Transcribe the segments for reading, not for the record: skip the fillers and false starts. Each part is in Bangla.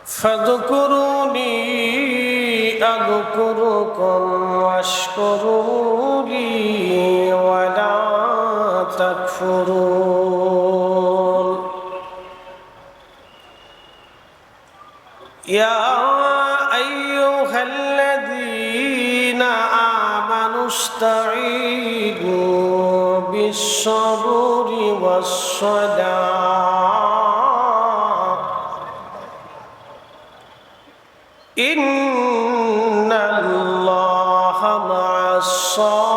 فاذكروني أذكركم واشكروا لي ولا تكفرون يا أيها الذين آمنوا استعينوا بالصبر والصلاة إن الله مع الصابرين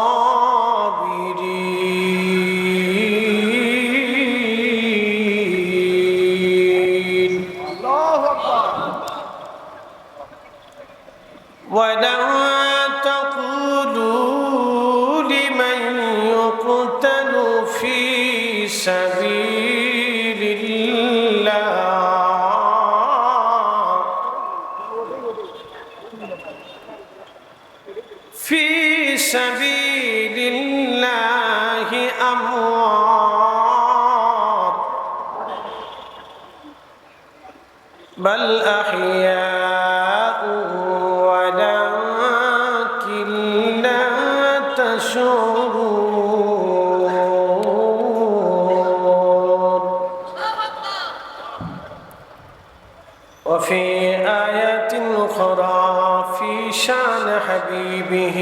ولا تقولوا لمن يقتل في سبيل الله أموات بل أحياء ولكن لا تشعرون وفي آية أخرى في شأن حبيبه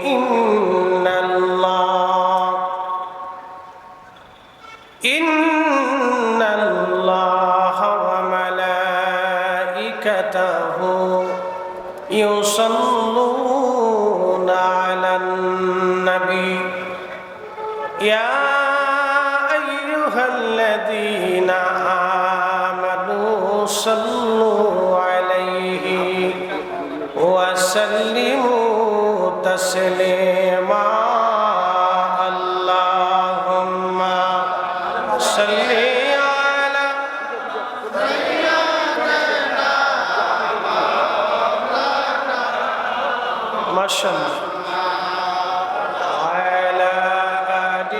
إن الله وملائكته يصلون على النبي يا أيها الذين آمنوا صلوا عليه وسلموا تسليما اللهم صل على ما شاء الله وعلى آل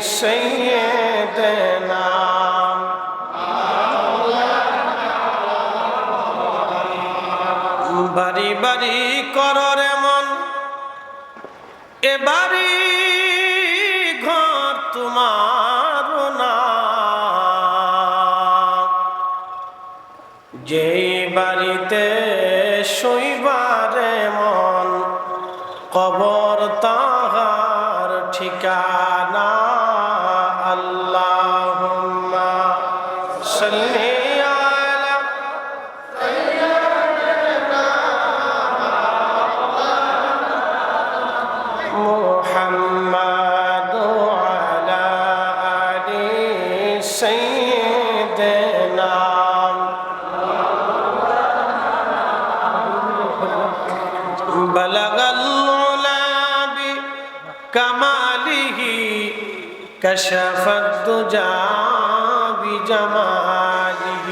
سيدنا বাড়ি বাড়ি করর এমন এ বাড়ি ঘর তোমার না যেই বাড়িতে শৈবার এমন কবর তাহার ঠিকানা আল্লাহুম্মা সাল্লি كماله كشف الدجى بجماله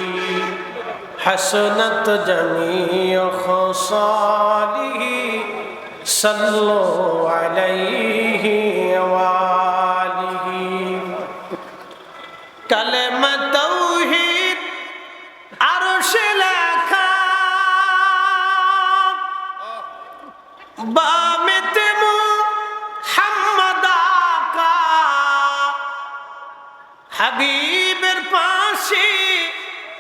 حسنت جميع خصاله صلوا عليه وآله كلمة توحيد عرش لك بامت হাবিবের পাশে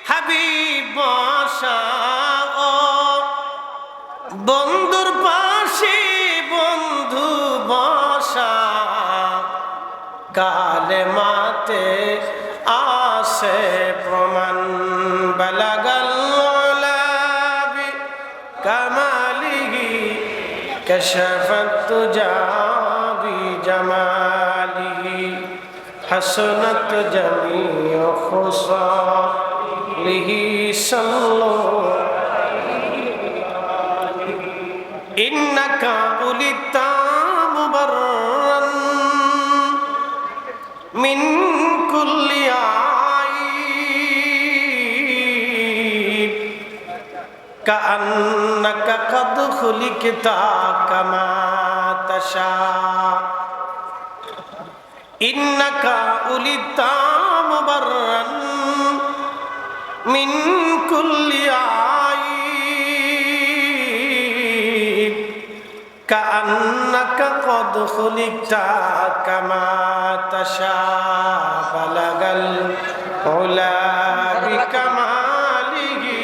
হাবিব বসা বন্ধুর পাশে বন্ধু বসা কালেমাতে আসে প্রমাণ বালাগাল লাবি কামালিহি কাশাফাত তুজা বিজামালিহি حسنت جميع خصاله صلوا إنك ولدت مبرا من كل عيب كأنك قد خلقت كما تشاء إنك ولدت مبرا من কুল্লি আইব কাআন্নাকা কদ খুলিকতা কামা তাশা বালাগাল উলা বিকামালিহি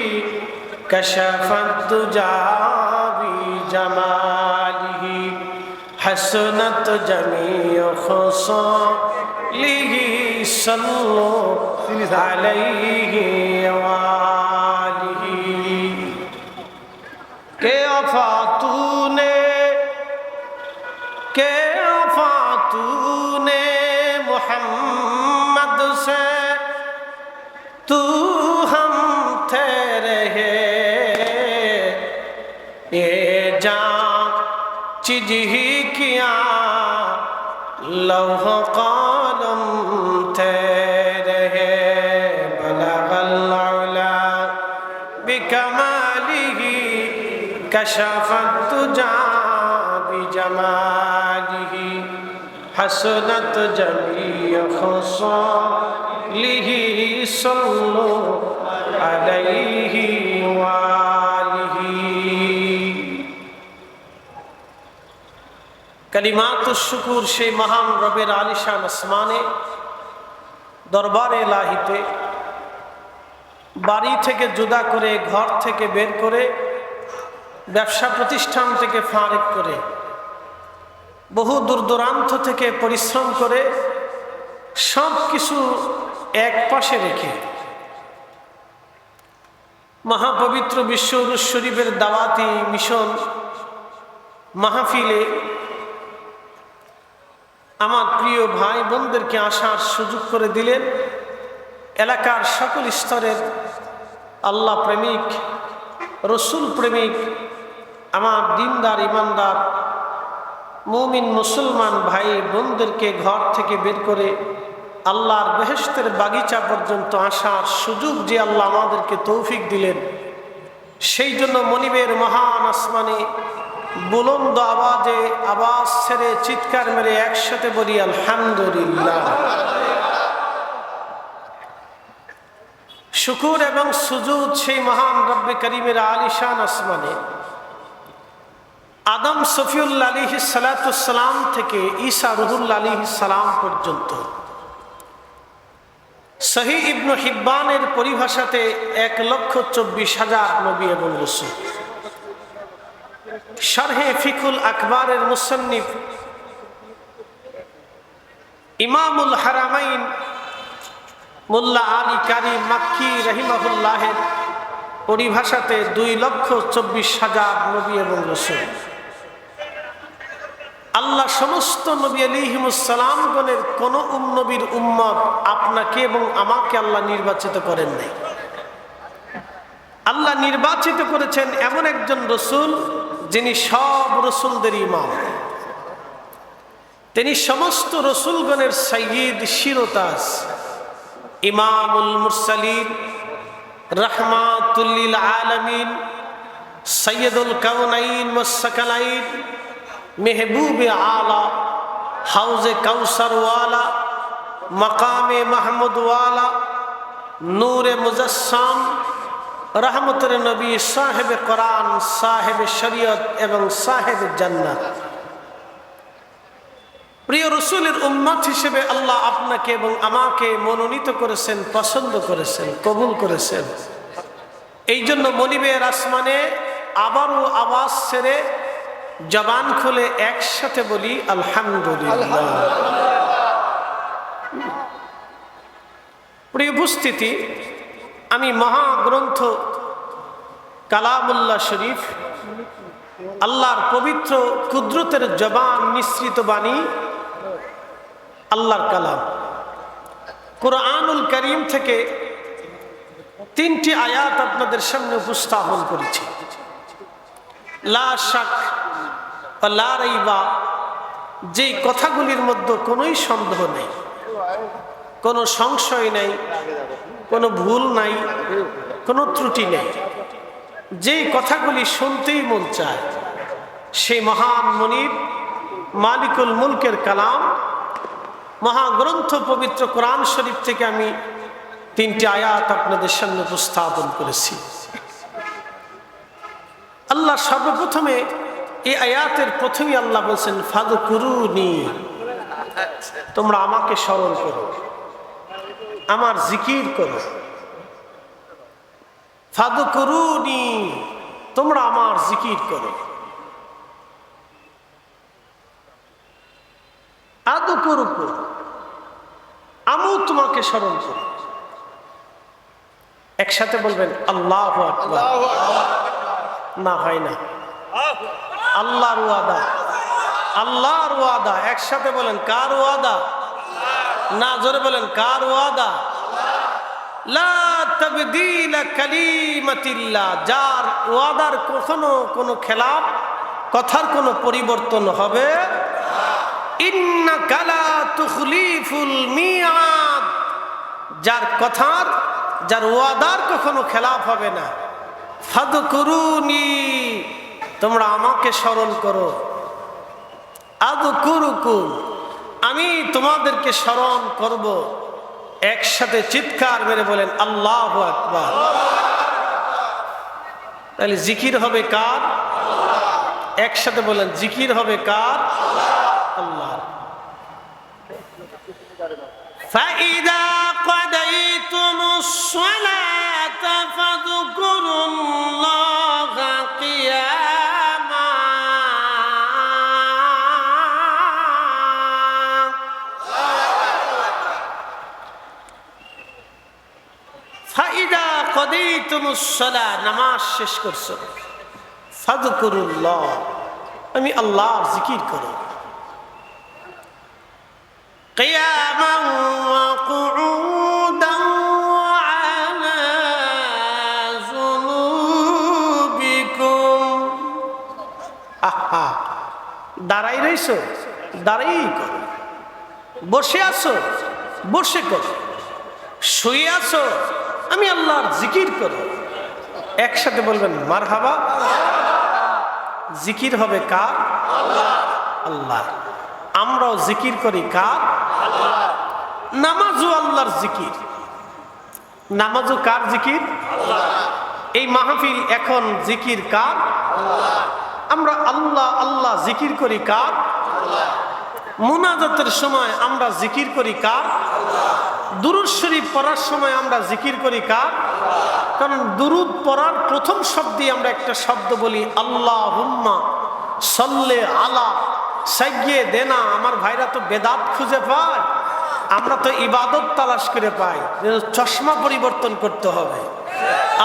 কাশাফাত দুজা বিজামালিহি হাসনাত জামিউ খুসালিহি সাল্লু আলাইহি ওয়া আলিহি কে আফা तूने मोहम्मद से तू हम तेरे है ये जान चीज ही किया लौह कलम तेरे है बलगल उला बिकमालिही कशफत तुजा बिजमालिही हसनत जमीअ खुसालिही सल्लु अलैहि वालिही। कलिमातुश शुकुर से महान रब्बेर आलिशान আসমানে দরবারে ইলাহিতে বাড়ি থেকে জুদা করে, ঘর থেকে বের করে, ব্যবসা প্রতিষ্ঠান থেকে ফারিক করে, বহু দূর দূরান্ত থেকে পরিশ্রম করে সব কিছু এক পাশে রেখে মহাপবিত্র বিশ্ব উরুস শরীফের দাওয়াতি মিশন মাহফিলে আমার প্রিয় ভাই বোনদেরকে আসার সুযোগ করে দিলেন। এলাকার সকল স্তরের আল্লাহ প্রেমিক, রসুল প্রেমিক, আমার দিনদার ইমানদার মুমিন মুসলমান ভাই বোনদেরকে ঘর থেকে বের করে আল্লাহর বেহেশতের বাগিচা পর্যন্ত আসার সুযোগ যে আল্লাহ আমাদেরকে তৌফিক দিলেন, সেই জন্য মনিবের মহান আসমানে বুলন্দ আওয়াজে আওয়াজ ছেড়ে চিৎকার মেরে একসাথে বলি আলহামদুলিল্লাহ। শুকুর এবং সুজুদ সেই মহান রব্বে করিমের আলিশান আসমানে আদম সফিউল্লাহ আলাইহিস সালাতুস সালাম থেকে ঈসা রুহুল্লাহ আলাইহিস সালাম পর্যন্ত সহিহ ইবনে হিব্বানের পরিভাষাতে 1,24,000 নবী এবং রাসূল। শারহে ফিকুল আকবারের মুসান্নিফ ইমামুল হারামাইন মোল্লা আলী কারি মাক্কি রাহিমাহুল্লাহের পরিভাষাতে 2,24,000 নবী এবং রাসূল। আল্লাহ সমস্ত নবী আলাইহিমুস সালামগণের কোন নবীর উম্মত আপনাকে এবং আমাকে আল্লাহ নির্বাচিত করেন নাই। আল্লাহ নির্বাচিত করেছেন এমন একজন রসুল যিনি সব রসুলদের ইমাম, তিনি সমস্ত রসুলগণের সাইয়্যিদ শিরোতাজ, ইমামুল মুরসালিন, রাহমাতুল লিল আলামিন, সাইয়্যিদুল কাউনাইন ওয়াস সাকালাইন, মেহবুবে আলা, হাউজে কাউসার ওয়ালা, মাকামে মাহমুদ ওয়ালা, নূরে মুজাসসাম, রহমতের নবী, সাহেবে কোরআন, সাহেবে শরীয়ত এবং সাহেবে জান্নাত। প্রিয় রসুলের উম্মত হিসেবে আল্লাহ আপনাকে এবং আমাকে মনোনীত করেছেন, পছন্দ করেছেন, কবুল করেছেন। এই জন্য মনিবের আসমানে আবারও আওয়াজ ছেড়ে জবান খুলে একসাথে বলি আলহামদুলিল্লাহ। প্রিয় উপস্থিতি, আমি মহাগ্রন্থ কালামুল্লাহ শরীফ, আল্লাহর পবিত্র কুদরতের জবান মিশ্রিত বাণী, আল্লাহর কালাম কুরআনুল কারীম থেকে 3টি আয়াত আপনাদের সামনে উপস্থাপন করেছি। লা শাক ওয়া লা রাইবা, যে কথাগুলির মধ্যে কোনোই সন্দেহ নেই, কোনো সংশয় নেই, কোনো ভুল নাই, কোনো ত্রুটি নেই, যেই কথাগুলি শুনতেই মন চায়, সেই মহান মনিব মালিকুল মুলকের কালাম মহাগ্রন্থ পবিত্র কোরআন শরীফ থেকে আমি তিনটি আয়াত আপনাদের সামনে উপস্থাপন করেছি। আল্লাহ সর্বপ্রথমে এই আয়াতের প্রথমেই আল্লাহ বলছেন ফাযকুরুনি, তোমরা আমাকে স্মরণ করো, আমার জিকির করো। ফাযকুরুনি, তোমরা আমার জিকির করো। আযকুরুকুম, আমিও তোমাকে স্মরণ করি। একসাথে বলবেন আল্লাহু আকবার। না হয় না, আল্লাহর ওয়াদা, আল্লাহর ওয়াদা। একসাথে বলেন কার ওয়াদা? না, জোরে বলেন কার ওয়াদা? লা তাবদীলা কালিমাতিল্লাহ, যার ওয়াদার কখনো কোনো খেলাফ, কথার কোনো পরিবর্তন হবে। ইন্নাকা লা তুখলিফুল মিআদ, যার কথার, যার ওয়াদার কখনো খেলাফ হবে না। ফাযকুরুনি, তোমরা আমাকে স্মরণ করো। আযকুরুকুম, আমি তোমাদেরকে স্মরণ করব। একসাথে চিৎকার মেরে বলেন আল্লাহু আকবার। তাহলে জিকির হবে কার? একসাথে বলেন জিকির হবে কার? আল্লাহ। فَإِذَا قَضَيْتُمُ الصَّلَاةَ فَاذْكُرُوا اللَّهَ قِيَامًا فَإِذَا قَضَيْتُمُ الصَّلَاةَ, নামাজ শেষ করছো, ফাযকুরুল্লাহ, আমি আল্লাহর জিকির করো। قياما وقعودا وعلى جنوبكم, দাঁড়াই রইছো, দাঁড়াই করো। বসে আছো, বসে করো। শুয়ে আছো, আমি আল্লাহর জিকির করো। একসাথে বলবেন মারহাবা। জিকির হবে কার? আল্লাহ। আমরাও জিকির করি কার? নামাজও আল্লাহর জিকির। নামাজও কার জিকির? এই মাহফিল এখন জিকির কার? আমরা আল্লাহ আল্লাহ জিকির করি কার? মুনাজাতের সময় আমরা জিকির করি কার? দুরূদ শরীফ পড়ার সময় আমরা জিকির করি কার? কারণ দুরূদ পড়ার প্রথম শব্দে আমরা একটা শব্দ বলি আল্লাহুম্মা সাল্লি আলা সাইয়্যিদিনা। আমার ভাইরা তো বেদাত খুঁজে পায়, আমরা তো ইবাদত তালাশ করে পাই। চশমা পরিবর্তন করতে হবে।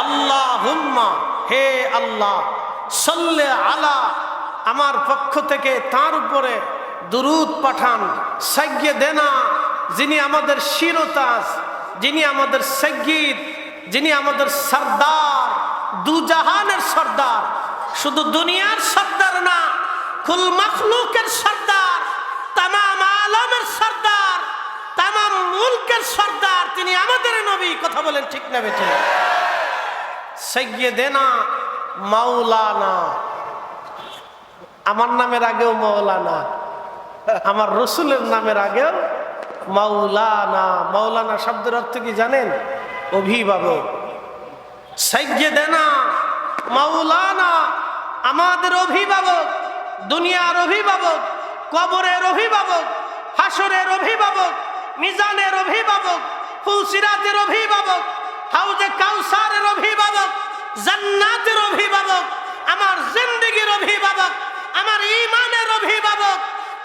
আল্লাহুম্মা, হে আল্লাহ, সাল্লি আলা, আমার পক্ষ থেকে তার উপরে দুরূদ পাঠান, সাইয়্যিদিনা, যিনি আমাদের শিরতাজ, যিনি আমাদের সাইয়্যিদ, যিনি আমাদের সরদার, দুজাহানের সরদার। শুধু দুনিয়ার সরদার না, কুল মখলুকের সরদার, তামাম আলমের সরদার, তামাম মুলকের সরদার, তিনি আমাদের নবী। কথা বলেন ঠিক না বেঠিক? সাইয়্যিদিনা মাওলানা, আমার নামের আগেও মাওলানা, আমার রসুলের নামের আগেও মাওলানা। মাওলানা শব্দের অর্থ কি জানেন? অভিভাবক। সাইয়্যিদিনা মাওলানা, আমাদের অভিভাবক, দুনিয়ার অভিভাবক, কবরের অভিভাবক, হাসরের অভিভাবক, মিজানের অভিভাবক, ফুলসিরাতের অভিভাবক, হাউজে কাউসারের অভিভাবক, জান্নাতের অভিভাবক, আমার জিন্দেগীর অভিভাবক, আমার ঈমানের অভিভাবক,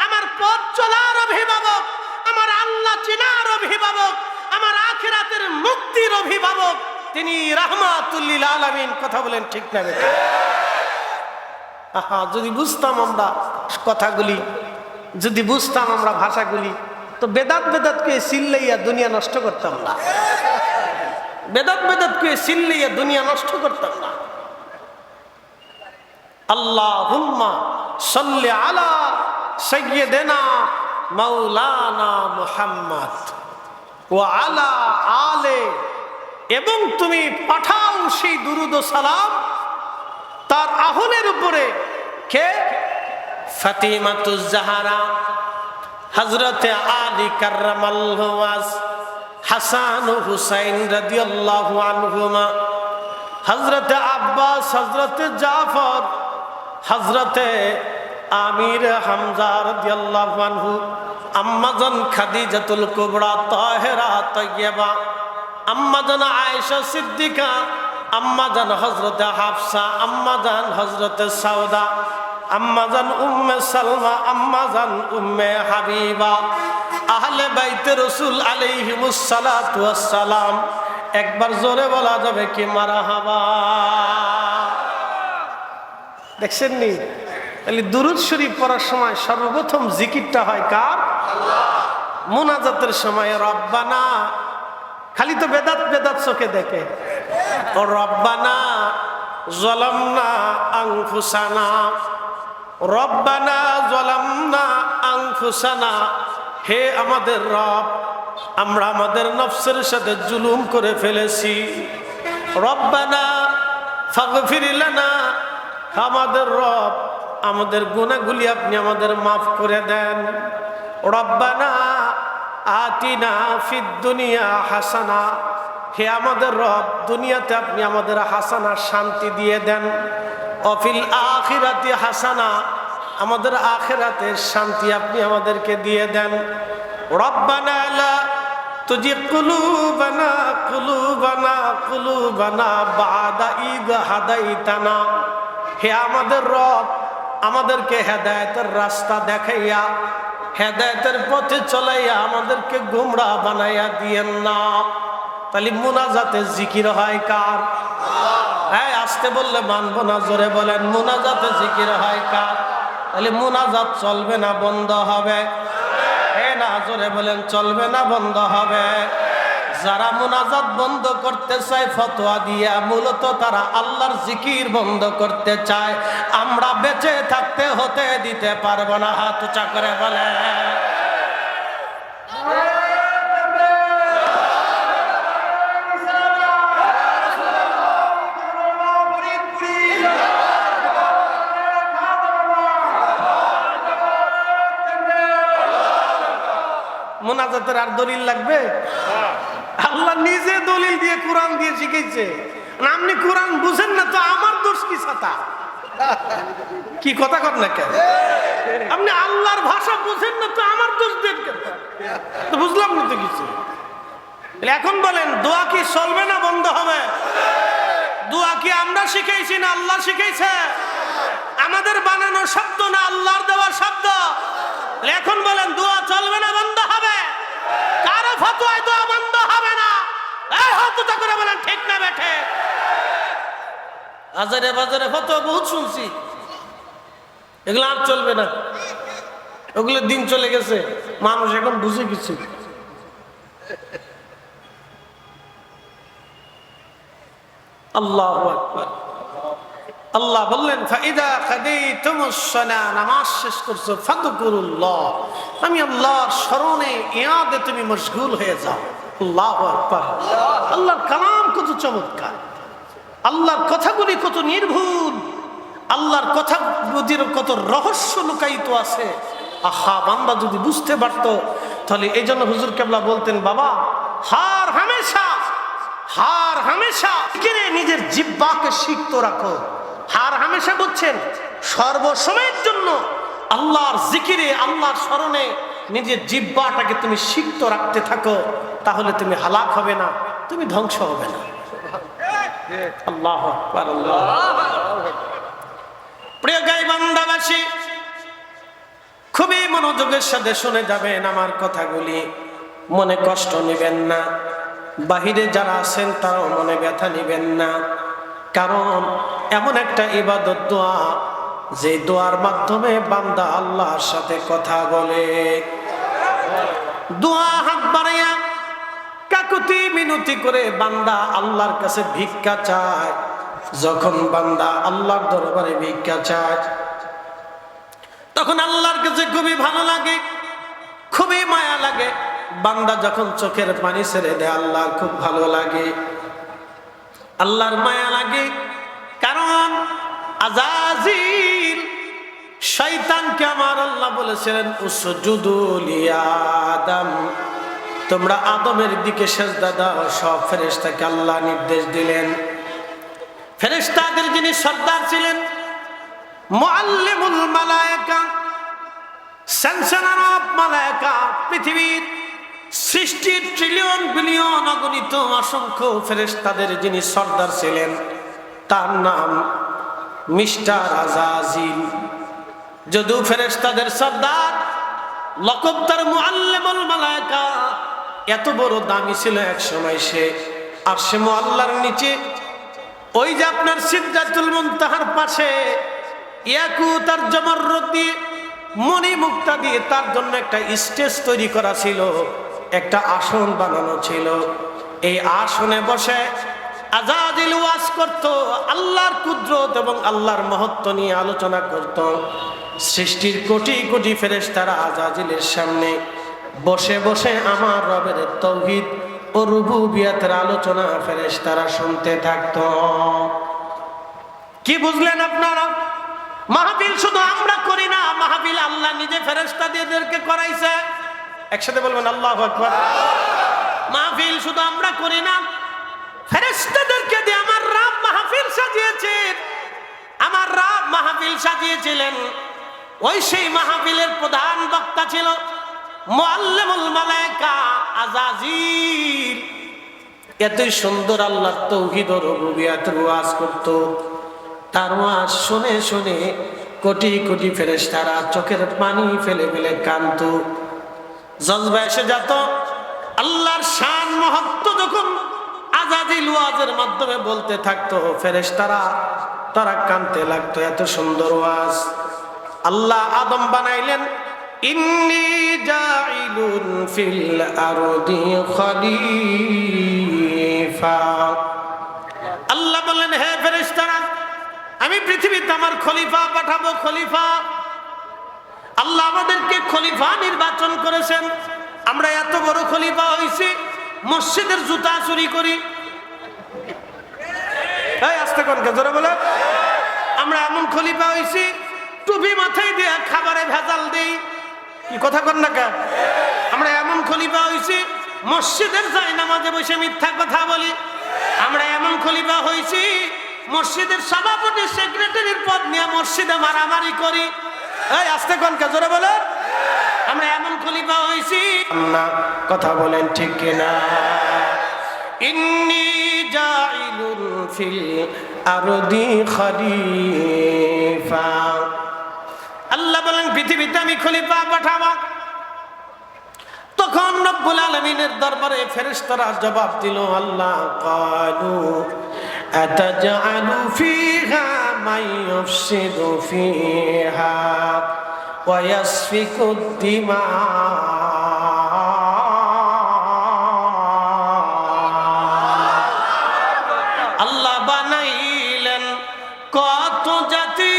আমার পথ চলার অভিভাবক, আমার আল্লাহ চিনার অভিভাবক, আমার আখিরাতের মুক্তির অভিভাবক, তিনি রাহমাতুল লিল আলামিন। কথা বলেন ঠিক না বেঠিক? যদি বুঝতাম আমরা কথাগুলি, যদি বুঝতাম আমরা ভাষাগুলি, তো বেদাত বেদাতকে সিল্লাইয়া দুনিয়া নষ্ট করতাম না। বেদাত বেদাতকে সিল্লাইয়া দুনিয়া নষ্ট করতাম না। আল্লাহুম্মা সাল্লি আলা সাইয়্যিদিনা মাওলানা মুহাম্মদ ওয়া আলা আলে, এবং তুমি পাঠাও সেই দুরূদ ও সালাম তার আহলের উপরে। কে? ফাতিমাতুজ জাহরা, হযরতে আলী কাররামাল্লাহু ওয়াজ, হাসান ও হুসাইন রাদিয়াল্লাহু আনহুমা, হযরতে আব্বাস, হযরতে জাফর, হযরতে আমির হামজা রাদিয়াল্লাহু আনহু, আম্মাজান খাদিজাতুল কুবরা তাহেরা তাইয়্যিবা, আম্মাজান আয়েশা সিদ্দিকা, আম্মাজান হযরতে হাফসা, আম্মাজান হযরতে সাউদা, আম্মাজান উম্মে সালমা, আম্মাজান উম্মে হাবিবা, আহলে বাইতে রাসূল আলাইহিমুস সালাতু ওয়াস সালাম। একবার জোরে বলা যাবে কি মারহাবা? দেখছেন নি, তাহলে দুরূদ শরীফ পড়ার সময় সর্বপ্রথম জিকিরটা হয় কার? আল্লাহ। মুনাজাতের সময় রব্বানা, খালি তো বেদাত বেদাত চোখে দেখে, ও রব্বানা যালামনা আনফুসানা, রব্বানা যালামনা আনফুসানা, হে আমাদের রব, আমরা আমাদের নফসের সাথে জুলুম করে ফেলেছি। রব্বানা ফাগফির লানা, আমাদের রব, আমাদের গুনাহগুলি আপনি আমাদের মাফ করে দেন। রব্বানা আতিনা ফিদ দুনিয়া হাসানা, হে আমাদের রব, দুনিয়াতে আপনি আমাদের হাসানা শান্তি দিয়ে দেন। অফিল আখিরাতি হাসানা, আমাদের আখিরাতের শান্তি আপনি আমাদেরকে দিয়ে দেন। রব্বানা লা তুজিগ কুলুবানা কুলুবানা কুলুবানা বাদা ইদ হাদাইতানা, হে আমাদের রব, আমাদেরকে হেদায়েতের রাস্তা দেখাইয়া, হেদায়েতের পথে চলাইয়া আমাদেরকে গোমরাহ বানাইয়া দিয়েন না। তাহলে মুনাজাতে জিকির হয় কার? হ্যাঁ, আসতে বললে মানবো না, জোরে বলেন। মুনাজাতে জিকির হয় কার? তাহলে মুনাজাত চলবে না বন্ধ হবে? হ্যাঁ না, জোরে বলেন, চলবে না বন্ধ হবে? যারা মুনাজাত বন্ধ করতে চায় ফতোয়া দিয়া, মূলত তারা আল্লাহর জিকির বন্ধ করতে চায়। আমরা বেঁচে থাকতে হতে দিতে পারবো না। হাত উঁচা করে বলে মুনাজাতের আর দলিল লাগবে? আল্লাহ নিজে দলিল দিয়ে কোরআন দিয়ে শিখেছে। আপনি কোরআন বুঝেন না তো আমার দোষ কি? ছাতা কি কথা কর না কেন? আপনি আল্লাহর ভাষা বুঝেন না তো আমার দোষ দেন কেন? তো বুঝলাম না তো কিছু। এখন বলেন, দোয়া কি চলবে না বন্ধ হবে? দোয়া কি আমরা শিখাইছি না আল্লাহ শিখাইছে? আমাদের বানানো শব্দ না আল্লাহর দেওয়া শব্দ? এখন বলেন, দোয়া চলবে না বন্ধ হবে? কারো ফতোয়ায় দোয়া বন্ধ হবে না? এই হাত উঁচা করে বলেন ঠিক না বেঠে? আজারে বাজারে ফতোয়া বহুত শুনছি, এগুলো আর চলবে না। ওগুলো দিন চলে গেছে, মানুষ এখন বুঝে কিছু। আল্লাহু আকবার। আল্লাহ বললেন, ফাইদা কাদাইতুমুস সালাহ, নামাজ শেষ করছো, ফাযকুরুল্লাহ, আমি আল্লাহর স্মরণে ইয়াদে তুমি মশগুল হয়ে যাও। আল্লাহু আকবার। আল্লাহর কালাম কত চমৎকার, আল্লাহর কথাগুলি কত নির্ভুল, আল্লাহর কথাগুলির কত রহস্য লুকায়িত আছে। আহা, বান্দা যদি বুঝতে পারতো তাহলে। এই জন্য হুজুর কেবলা বলতেন, বাবা হার হামেশা নিজের জিহ্বাকে সিক্ত রাখো। হার হামেশা বুঝছেন, সর্বসময়ের জন্য আল্লাহর জিকিরে, আল্লাহর স্মরণে নিজের জিহ্বাটাকে তুমি সিক্ত রাখতে থাকো, তাহলে তুমি হালাক হবে না, তুমি ধ্বংস হবে না। আল্লাহু আকবার। প্রিয় গাইবান্ধাবাসী, খুবই মনোযোগের সাথে শুনে যাবেন আমার কথাগুলি, মনে কষ্ট নেবেন না। বাহিরে যারা আছেন তারাও মনে ব্যথা নেবেন না, কারণ এমন একটা ইবাদত দোয়া, যে দোয়ার মাধ্যমে বান্দা আল্লাহর সাথে কথা বলে। দোয়া হাত বাড়াইয়া কাকুতি মিনতি করে বান্দা আল্লাহর কাছে ভিক্ষা চায়। যখন বান্দা আল্লাহর দরবারে ভিক্ষা চায়, তখন আল্লাহর কাছে খুবই ভালো লাগে, খুবই মায়া লাগে। বান্দা যখন চোখের পানি ছেড়ে দেয়, আল্লাহ খুব ভালো লাগে, আল্লাহর মায়া লাগে। কারণ আজাজিল শয়তানকে আমার আল্লাহ বলেছিলেন, উসজুদু লিআদম, তোমরা আদমের দিকে সেজদা দাও। সব ফেরেশতাকে আল্লাহ নির্দেশ দিলেন। ফেরেশতাদের যিনি সর্দার ছিলেন, মুআল্লিমুল মালায়েকা, চ্যান্সেলর অফ মালায়েকা, পৃথিবীর সৃষ্টির ট্রিলিয়ন বিলিয়ন অগণিত অসংখ্য ফেরেশতাদের যিনি সর্দার ছিলেন, তার নাম মিস্টার আজাজিল। যদিও ফেরেশতাদের সর্দার, লকব তার মুআল্লিমুল মালায়েকা, এত বড় দামি ছিল এক সময় সে। আর সে মুআল্লার নিচে, ওই যে আপনার সিদরাতুল মুনতাহার পাশে ইয়াকুত আর জমররত দিয়ে, মণি মুক্তা দিয়ে তার জন্য একটা স্টেজ তৈরি করা ছিল, একটা আসন বানানো ছিল। এই আসনে বসে আজাজিল ওয়াজ করত, আল্লাহর কুদরত এবং আল্লাহর মহত্ব নিয়ে আলোচনা করত। সৃষ্টির কোটি কোটি ফেরেশতারা আজাজিলের সামনে বসে বসে আমার রবের তাওহীদ ও রুবুবিয়তের আলোচনা ফেরেশতারা শুনতে থাকত। কি বুঝলেন আপনারা? মাহফিল শুধু আমরা করি না, মাহফিল আল্লাহ নিজে ফেরেশতাদেরকে করাইছে। একসাথে বলবেন আল্লাহু আকবার। মাহফিল শুধু আমরা করি না, ফেরেশতাদেরকে দিয়ে আমার রব মাহফিল সাজিয়েছেন। আমার রব মাহফিল সাজিয়েছিলেন। ওই সেই মাহফিলের প্রধান বক্তা ছিল মুআল্লিমুল মালায়েকা আজাজিল। এতই সুন্দর আল্লাহর তাওহীদ ও রুবুবিয়তের ওয়াজ করত। তার ওয়াজ শুনে শুনে কোটি কোটি ফেরেশতারা চোখের পানি ফেলে ফেলে কাঁদত, জজবা এসে যেত। আল্লাহর শান মহত্ব যখন আজাজিল ওয়াজের মাধ্যমে বলতে থাকতো, ফেরেশতারা তারা কাঁদতে লাগতো। এত সুন্দর ওয়াজ। আল্লাহ আদম বানাইলেন, ইন্নী জাইলুন ফিল আরদি খলিফা। আল্লাহ বললেন, হে ফেরেশতারা, আমি পৃথিবীতে আমার খলিফা পাঠাবো। খলিফা, আল্লাহ আমাদেরকে খলিফা নির্বাচন করেছেন। আমরা এত বড় খলিফা হইছি, মসজিদের জুতা চুরি করি। এই আস্তে কোন জোরে বলে। আমরা এমন খলিফা হইছি, টুপি মাথায় দিয়ে খাবারে ভেজাল দেই। কি কথা কন না কা? আমরা এমন খলিফা হইছি, মসজিদের জায়নামাজে বসে মিথ্যা কথা বলি। আমরা এমন খলিফা হইছি, মসজিদের সভাপতি সেক্রেটারির পদ নিয়ে মসজিদে মারামারি করি। এই আস্তে কোন কা জোরে বলে। আমরা এমন খলিফা হইছি না, কথা বলেন ঠিক কিনা? ইন্নী জাইলুন ফিল আরদি খলিফা। আল্লাহ বলেন, পৃথিবীতে আমি খলিফা পাঠাবো। তখন রব্বুল আলামিনের দরবারে ফেরেশতারা জবাব দিল, আল্লাহ ক্বালু আতাজআলু ফিহা মান ইউফসিদু ফিহা ওয়া ইয়াসফিকুদ দিমা। আল্লাহ বানাইলেন কত জাতি,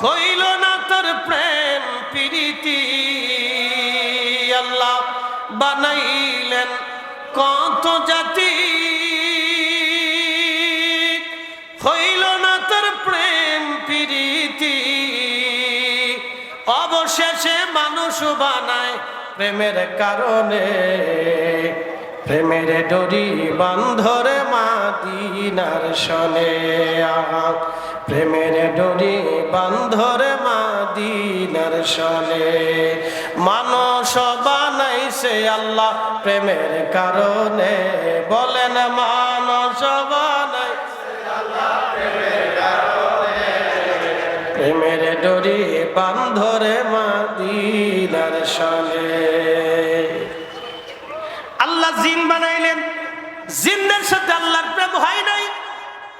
হইল না তার প্রেম প্রীতি। আল্লাহ বানাইলেন কত জাতি, হইল না তার প্রেম প্রীতি। অবশেষে মানুষ বানায় প্রেমের কারণে, প্রেমের ডরি বান্ধরে মাদিনার শনে। প্রেমের ডরি বান্ধরে মাদিনার শনে। মানুষ বানাইছে আল্লাহ প্রেমের কারণে। বলেন, মানুষ বানাইছে আল্লাহ প্রেমের কারণে। প্রেমের ডরি বান্ধরে মাদিনার শনে। আল্লাহ জিন বানাইলেন, জিনদের সাথে আল্লাহর প্রেম হয় নাই।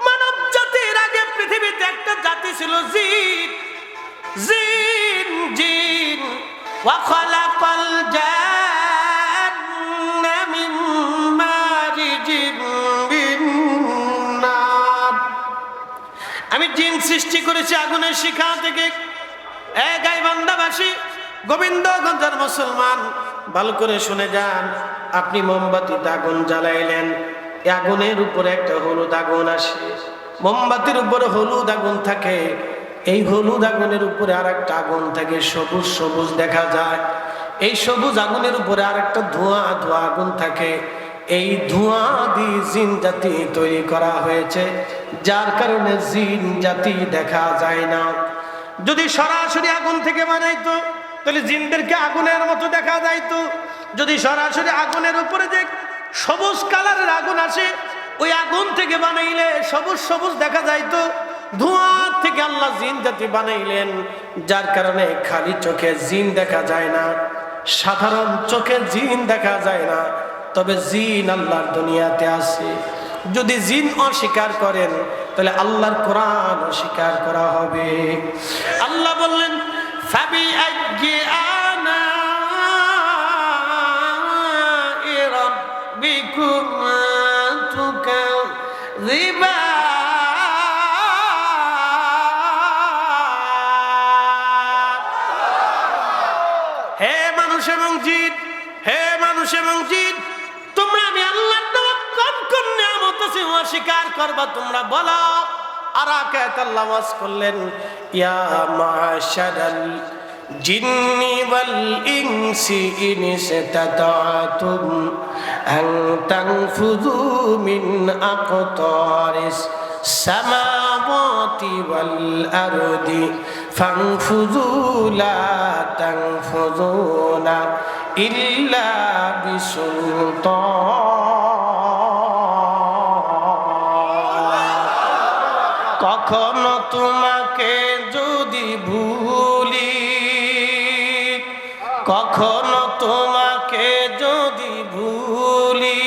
মানব জাতির আগে পৃথিবীতে একটা জাতি ছিল জিন। জিন জিন ওয়া খালাকাল জান্না মিন মারিজিন মিন নার। আমি জিন সৃষ্টি করেছি আগুনের শিখা থেকে। গাইবান্ধাবাসী, গোবিন্দগঞ্জের মুসলমান, ভালো করে শুনে যান। আপনি মোমবাতিতে আগুন জ্বালাইলেন, আগুনের উপরে একটা হলুদ আগুন আসে। মোমবাতির উপরে হলুদ আগুন থাকে, এই হলুদ আগুনের উপরে আর একটা আগুন থাকে, সবুজ সবুজ দেখা যায়। এই সবুজ আগুনের উপরে আর একটা ধোঁয়া ধোঁয়া আগুন থাকে। এই ধোঁয়া দিয়ে জিন জাতি তৈরি করা হয়েছে, যার কারণে জিন জাতি দেখা যায় না। যদি সরাসরি আগুন থেকে বানাইতো তাহলে জিনদেরকে আগুনের মতো দেখা যাইতো। যদি সরাসরি আগুনের উপরে যে সবুজ কালারের আগুন আসে, ওই আগুন থেকে বানাইলে সবুজ সবুজ দেখা যাইতো। ধোঁয়া থেকে আল্লাহ জিন জাতি বানাইলেন, যার কারণে খালি চোখে জিন দেখা যায় না, সাধারণ চোখে জিন দেখা যায় না। তবে জিন আল্লাহর দুনিয়াতে আছে। যদি জিন অস্বীকার করেন তাহলে আল্লাহর কোরআন অস্বীকার করা হবে। আল্লাহ বললেন ফাবি আইয়ি আনাই রাব্বিকুমা তুকাযিবান। হে মানুষ এবং জিন, হে মানুষ এবং জিন, তোমরা আমি আল্লাহর দেওয়া কোন কোন নিয়ামত আছে অস্বীকার করবা তোমরা বলো। আর আয়াত আল্লাহ ওয়াজ করলেন ইয়া মাশারাল জিন্নি ওয়াল ইনসি ইন ইসতাতাতুম আন তানফুযু মিন আকতারিস সামাওয়াতি ওয়াল আরদি ফানফুযু লা তানফুযুনা ইল্লা বিসুলতান। কখনো তোমাকে যদি ভুলি, কখনো তোমাকে যদি ভুলি,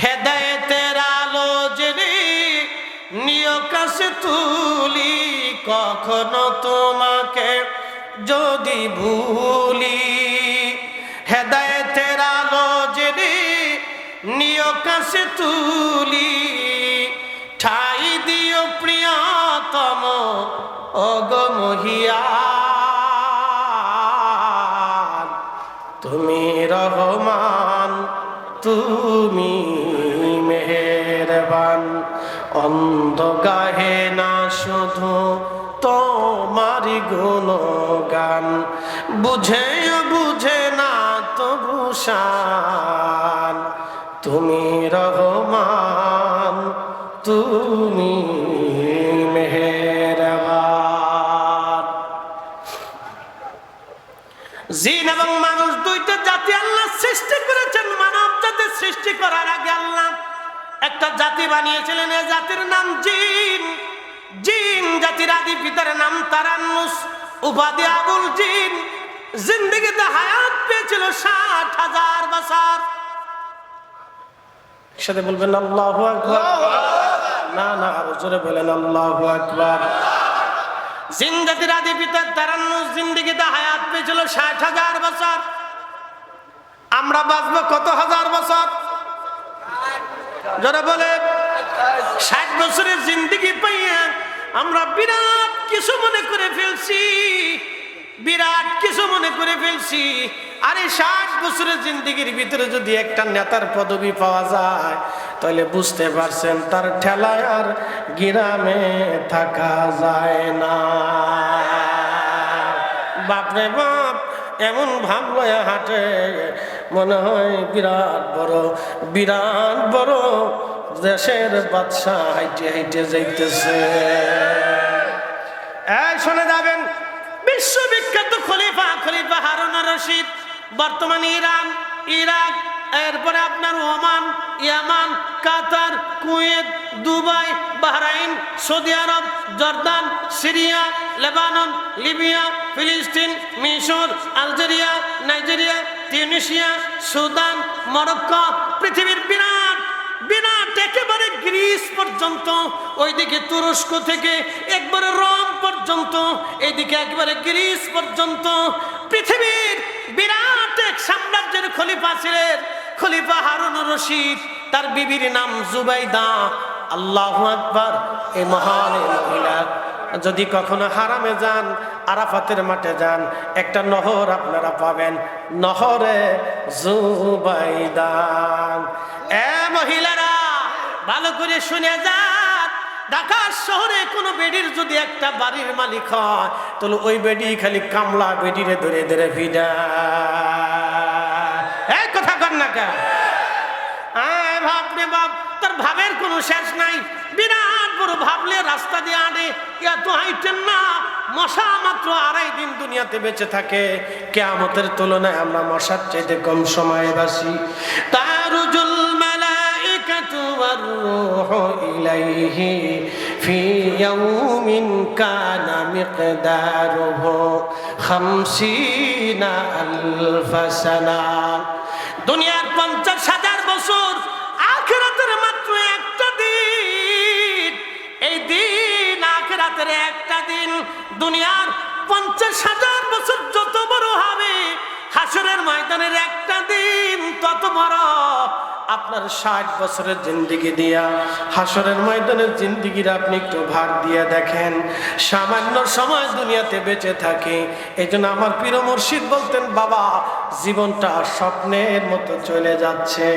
হেদায়েতের আলো জেনে নিয় কাছে তুলি। কখনো তোমাকে যদি ভুলি, হেদায়েতের আলো জেনে নিয় কাছে তুলি। ঠাই দিও প্রিয়তম ওগো মহিয়ান, তুমি রহমান তুমি মেহেরবান। অন্ধ গাহে না শুধু তোমারি গুণগান, বুঝেও বুঝে না তবু শান, তুমি রহমান তুমি মেহেরবান। জিন এবং মানুষ দুইটা জাতি আল্লাহ সৃষ্টি করেছেন। মানব জাতি সৃষ্টি করার আগে আল্লাহ একটা জাতি বানিয়েছিলেন, এই জাতির নাম জিন। জিন জাতির আদি পিতার নাম তারান্নুস, উপাধি আবুল জিন। জিন্দেগিতে হায়াত পেয়েছিল ৬০,০০০ বছর। সাথে বলবেন আল্লাহু আকবার। না না, আরো জোরে বলেন আল্লাহু আকবার। জিন জাতির আদি পিতা তারান্নুস জিন্দেগিতে হায়াত পেয়েছিল ৬০,০০০ বছর। আমরা বাঁচবো কত হাজার বছর? যারা বলে ৬০ বছরের জিন্দেগি পাইয়া আমরা বিরাট কিছু মনে করে ফেলছি, বিরাট কিছু মনে করে ফেলছি। আরে ৬০ বছরের জিন্দেগির ভিতরে যদি একটা নেতার পদবি পাওয়া যায় তাহলে বুঝতে পারছেন তার ঠেলায় আর গ্রামে থাকা যায় না। বাপরে বাপ, এমন ভাব লয়ে হাঁটে মনে হয় বিরাট বড় দেশের বাদশা হাইটে হাইটে যাইতেছে। শুনে যাবেন, বিশ্ববিখ্যাত খলিফা হারুন আর রশিদ বর্তমানে ইরান, ইরাক, এরপরে আপনার ওমান, ইয়ামান, কাতার, কুয়েত, দুবাই, বাহরাইন, সৌদি আরব, জর্দান, সিরিয়া, লেবানন, লিবিয়া, ফিলিস্তিন, মিশর, Algeria, Nigeria, Tunisia, Sudan, Morocco, পৃথিবীর বিরাট বিরাট একেবারে গ্রিস পর্যন্ত, ওইদিকে তুরস্ক থেকে একবারে রোম পর্যন্ত, এইদিকে একেবারে গ্রিস পর্যন্ত পৃথিবীর বিরাট এক সাম্রাজ্যের খলিফা ছিলেন খলিফা হারুন রশিদ। তার বিবির নাম জুবাইদা। আল্লাহু আকবার। এই মহান মহিলা যদি কখনো হারামে যান, আরাফাতের মাঠে যান, একটা নহর আপনারা পাবেন, নহরে জুবাইদা। মহিলারা ভালো করে শুনে যান, ঢাকার শহরে কোনো বেডির যদি একটা বাড়ির মালিক হয়, তাহলে ওই বেডি খালি কামলা বেডিরে ধরে ধরে ফিডা। এই কথা কর না কে? ভাবরে বাপ, তার ভাবের কোনো শেষ নাই। বিরাট বড় ভাবলে রাস্তা দিয়ে আনে, এত হাইটেন না। মশা মাত্র 2.5 দিন দুনিয়াতে বেঁচে থাকে। কিয়ামতের তুলনায় আমরা মশার চাইতে কম সময় বাসি। তারুজুল মালাইকাতু ওয়ার রূহু ইলাইহি ফি ইয়াউমিন কানা মিকদারুহু 50 আলফা সানা। দুনিয়ার 50,000 বছর, আখিরাতের মাত্র একটা দিন। এই দিন আখিরাতের একটা দিন। দুনিয়ার 50,000 বছর যত বড় হবে, হাসরের ময়দানের একটা দিন তত বড়। আপনার 60 বছরের জিন্দেগি দিয়া হাসরের ময়দানের জিন্দেগির আপনি একটু ভাগ দিয়ে দেখেন। সামান্য সময় দুনিয়াতে বেঁচে থাকে। এই জন্য আমার প্রিয় মুর্শিদ বলতেন, বাবা জীবনটা স্বপ্নের মতো চলে যাচ্ছে।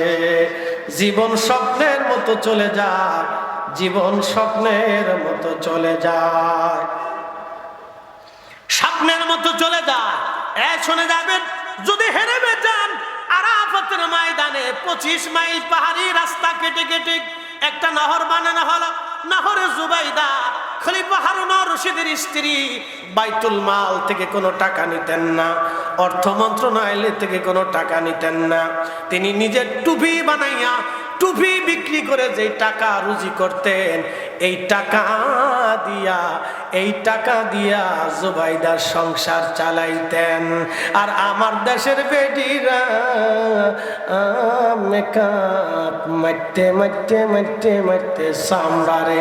জীবন স্বপ্নের মতো চলে যায়, জীবন স্বপ্নের মতো চলে যায়, স্বপ্নের মতো চলে যায়। শুনে যাবেন, যদি হেরে যান আরাফাতের ময়দানে 25 মাইল পাহাড়ি রাস্তা কেটে কেটে একটা নহর বানানো হলো। নহরে জুবাইদা খলিফা হারুন আর রশিদের স্ত্রী বাইতুল মাল থেকে কোনো টাকা নিতেন না, অর্থ মন্ত্রণালয় থেকে কোনো টাকা নিতেন না। তিনি নিজের টুপি বানাইয়া টুপি বিক্রি করে যে টাকা রুজি করতেন, এই টাকা দিয়া জুবাইদার সংসার চালাইতেন। আর আমার দেশের বেটিরা মেকআপ মারতে মারতে মারতে মারতে চামড়ারে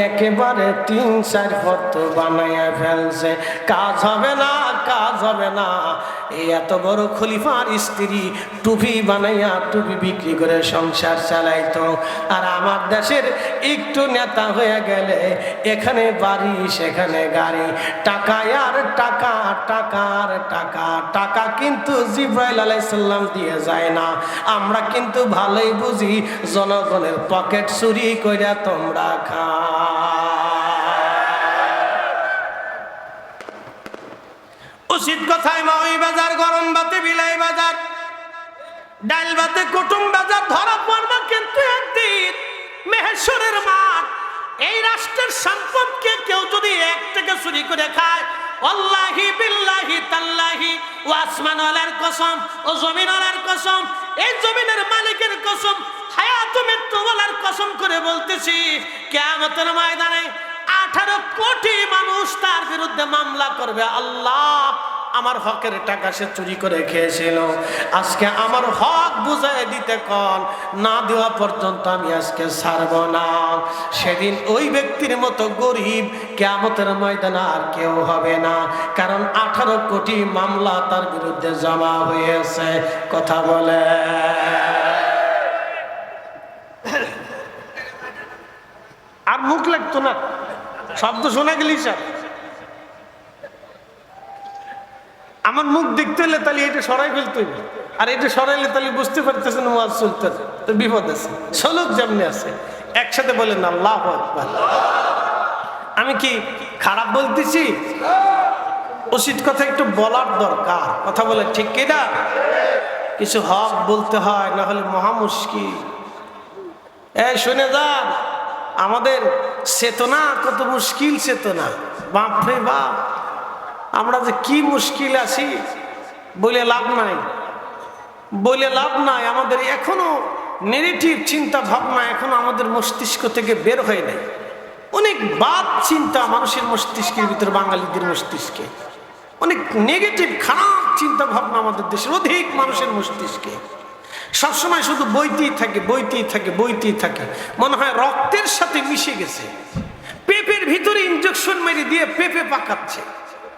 একেবারে 3-4 ফত বানাইয়া ফেলছে। কাজ হবে না, কাজ হবে না। এই এত বড় খলিফার স্ত্রী টুপি বানাইয়া টুপি বিক্রি করে সংসার চালাইতো। আর আমার দেশের একটু নেতা হয়ে গেলে এখানে বাড়ি সেখানে গাড়ি, টাকায় আর টাকা, টাকার টাকা। টাকা কিন্তু জিব্রাইল আলাইহিস সালাম দিয়ে যায় না। আমরা কিন্তু ভালোই বুঝি, জনগণের পকেট চুরি কইরা তোমরা খা। উচিত কথায় মাওই বাজার, গরম বাতে বিলাই বাজার, ডাল বাতে কুটুম বাজার ধরা পড়বে কিন্তু একদিন। মেহেশ্বরের মাঠ, এই রাষ্ট্রের সম্পদকে কেউ যদি 1 টাকা চুরি করে খায়, আল্লাহি বিল্লাহি তাল্লাহি ও আসমানওয়ালার কসম ও জমিনওয়ালার কসম, এই জমিনের মালিকের কসম, হায়াত মৃত্যুওয়ালার কসম করে বলতেছি, কিয়ামতের ময়দানে 18 কোটি মানুষ তার বিরুদ্ধে মামলা করবে। আল্লাহ, আমার হকের টাকা সে চুরি করে খেয়েছিল, আজকে আমার হক বুঝাই দিতে কন, না দেওয়া পর্যন্ত আমি আজকে ছাড়ব না। সেদিন ওই ব্যক্তির মতো গরিব কিয়ামতের ময়দানে আর কেউ হবে না, কারণ 18 কোটি মামলা তার বিরুদ্ধে জমা হয়েছে। কথা বলে আর মুখ লাগতো না, শব্দ শোনা গেলি স্যার। আমার মুখ দেখতে হলে তাহলে এটা সরাই ফেলতে হইবে, আর এটা সরাইলে তাহলে বুঝতে পারতেছেন ওয়াজ চলতে তো বিপদ আছে। সলুক যেমনি আছে, একসাথে বলেন না আল্লাহু আকবার। আমি কি খারাপ বলতেছি? উচিত কথা একটু বলার দরকার। কথা বলে ঠিক কিনা? কিছু হক বলতে হয়, না হলে মহা মুশকিল। শুনে যান, আমাদের চেতনা কত মুশকিল চেতনা, বাপরে বাপ। আমরা যে কি মুশকিল আছি বলে লাভ নাই, বলে লাভ নাই। আমাদের এখনো নেগেটিভ চিন্তা ভাবনা এখনো আমাদের মস্তিষ্ক থেকে বের হয়ে নাই। অনেক বাদ চিন্তা মানুষের মস্তিষ্কের ভিতরে, বাঙালিদের মস্তিষ্কে অনেক নেগেটিভ খারাপ চিন্তা ভাবনা আমাদের দেশের অধিক মানুষের মস্তিষ্কে। সবসময় শুধু বইতেই থাকে, বইতেই থাকে, বইতেই থাকে। মনে হয় রক্তের সাথে মিশে গেছে। পেঁপের ভিতরে ইনজেকশন মেরে দিয়ে পেঁপে পাকাচ্ছে।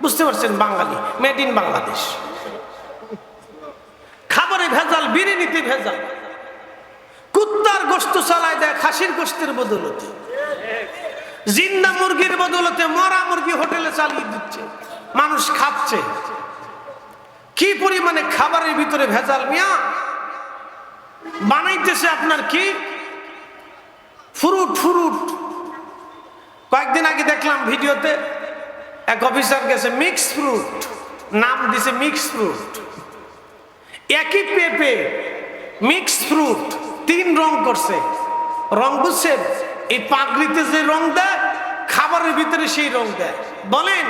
বুঝতে পারছেন? বাঙালি, মেড ইন বাংলাদেশ। খাবারে ভেজাল, বিরিয়ানিতে ভেজাল, কুত্তার গোশত চালায় দেয় খাসির গোশতের বদলতে, জিন্দা মুরগির বদলতে মরা মুরগি হোটেলে চালিয়ে দিচ্ছে, মানুষ খাচ্ছে। কি পরিমাণে খাবারের ভিতরে ভেজাল মিয়া! বানাইতেছে আপনার কি ফ্রুট, কয়েকদিন আগে দেখলাম ভিডিওতে এক অফিসার গেছে মিক্স ফ্রুট, নাম দিছে মিক্স ফ্রুট। একই পেঁপে মিক্স ফ্রুট 3 রং করছে। রং বুঝছেন? এই পাগড়িতে যে রং দেয় খাবারের ভিতরে সেই রং দেয়। বলেন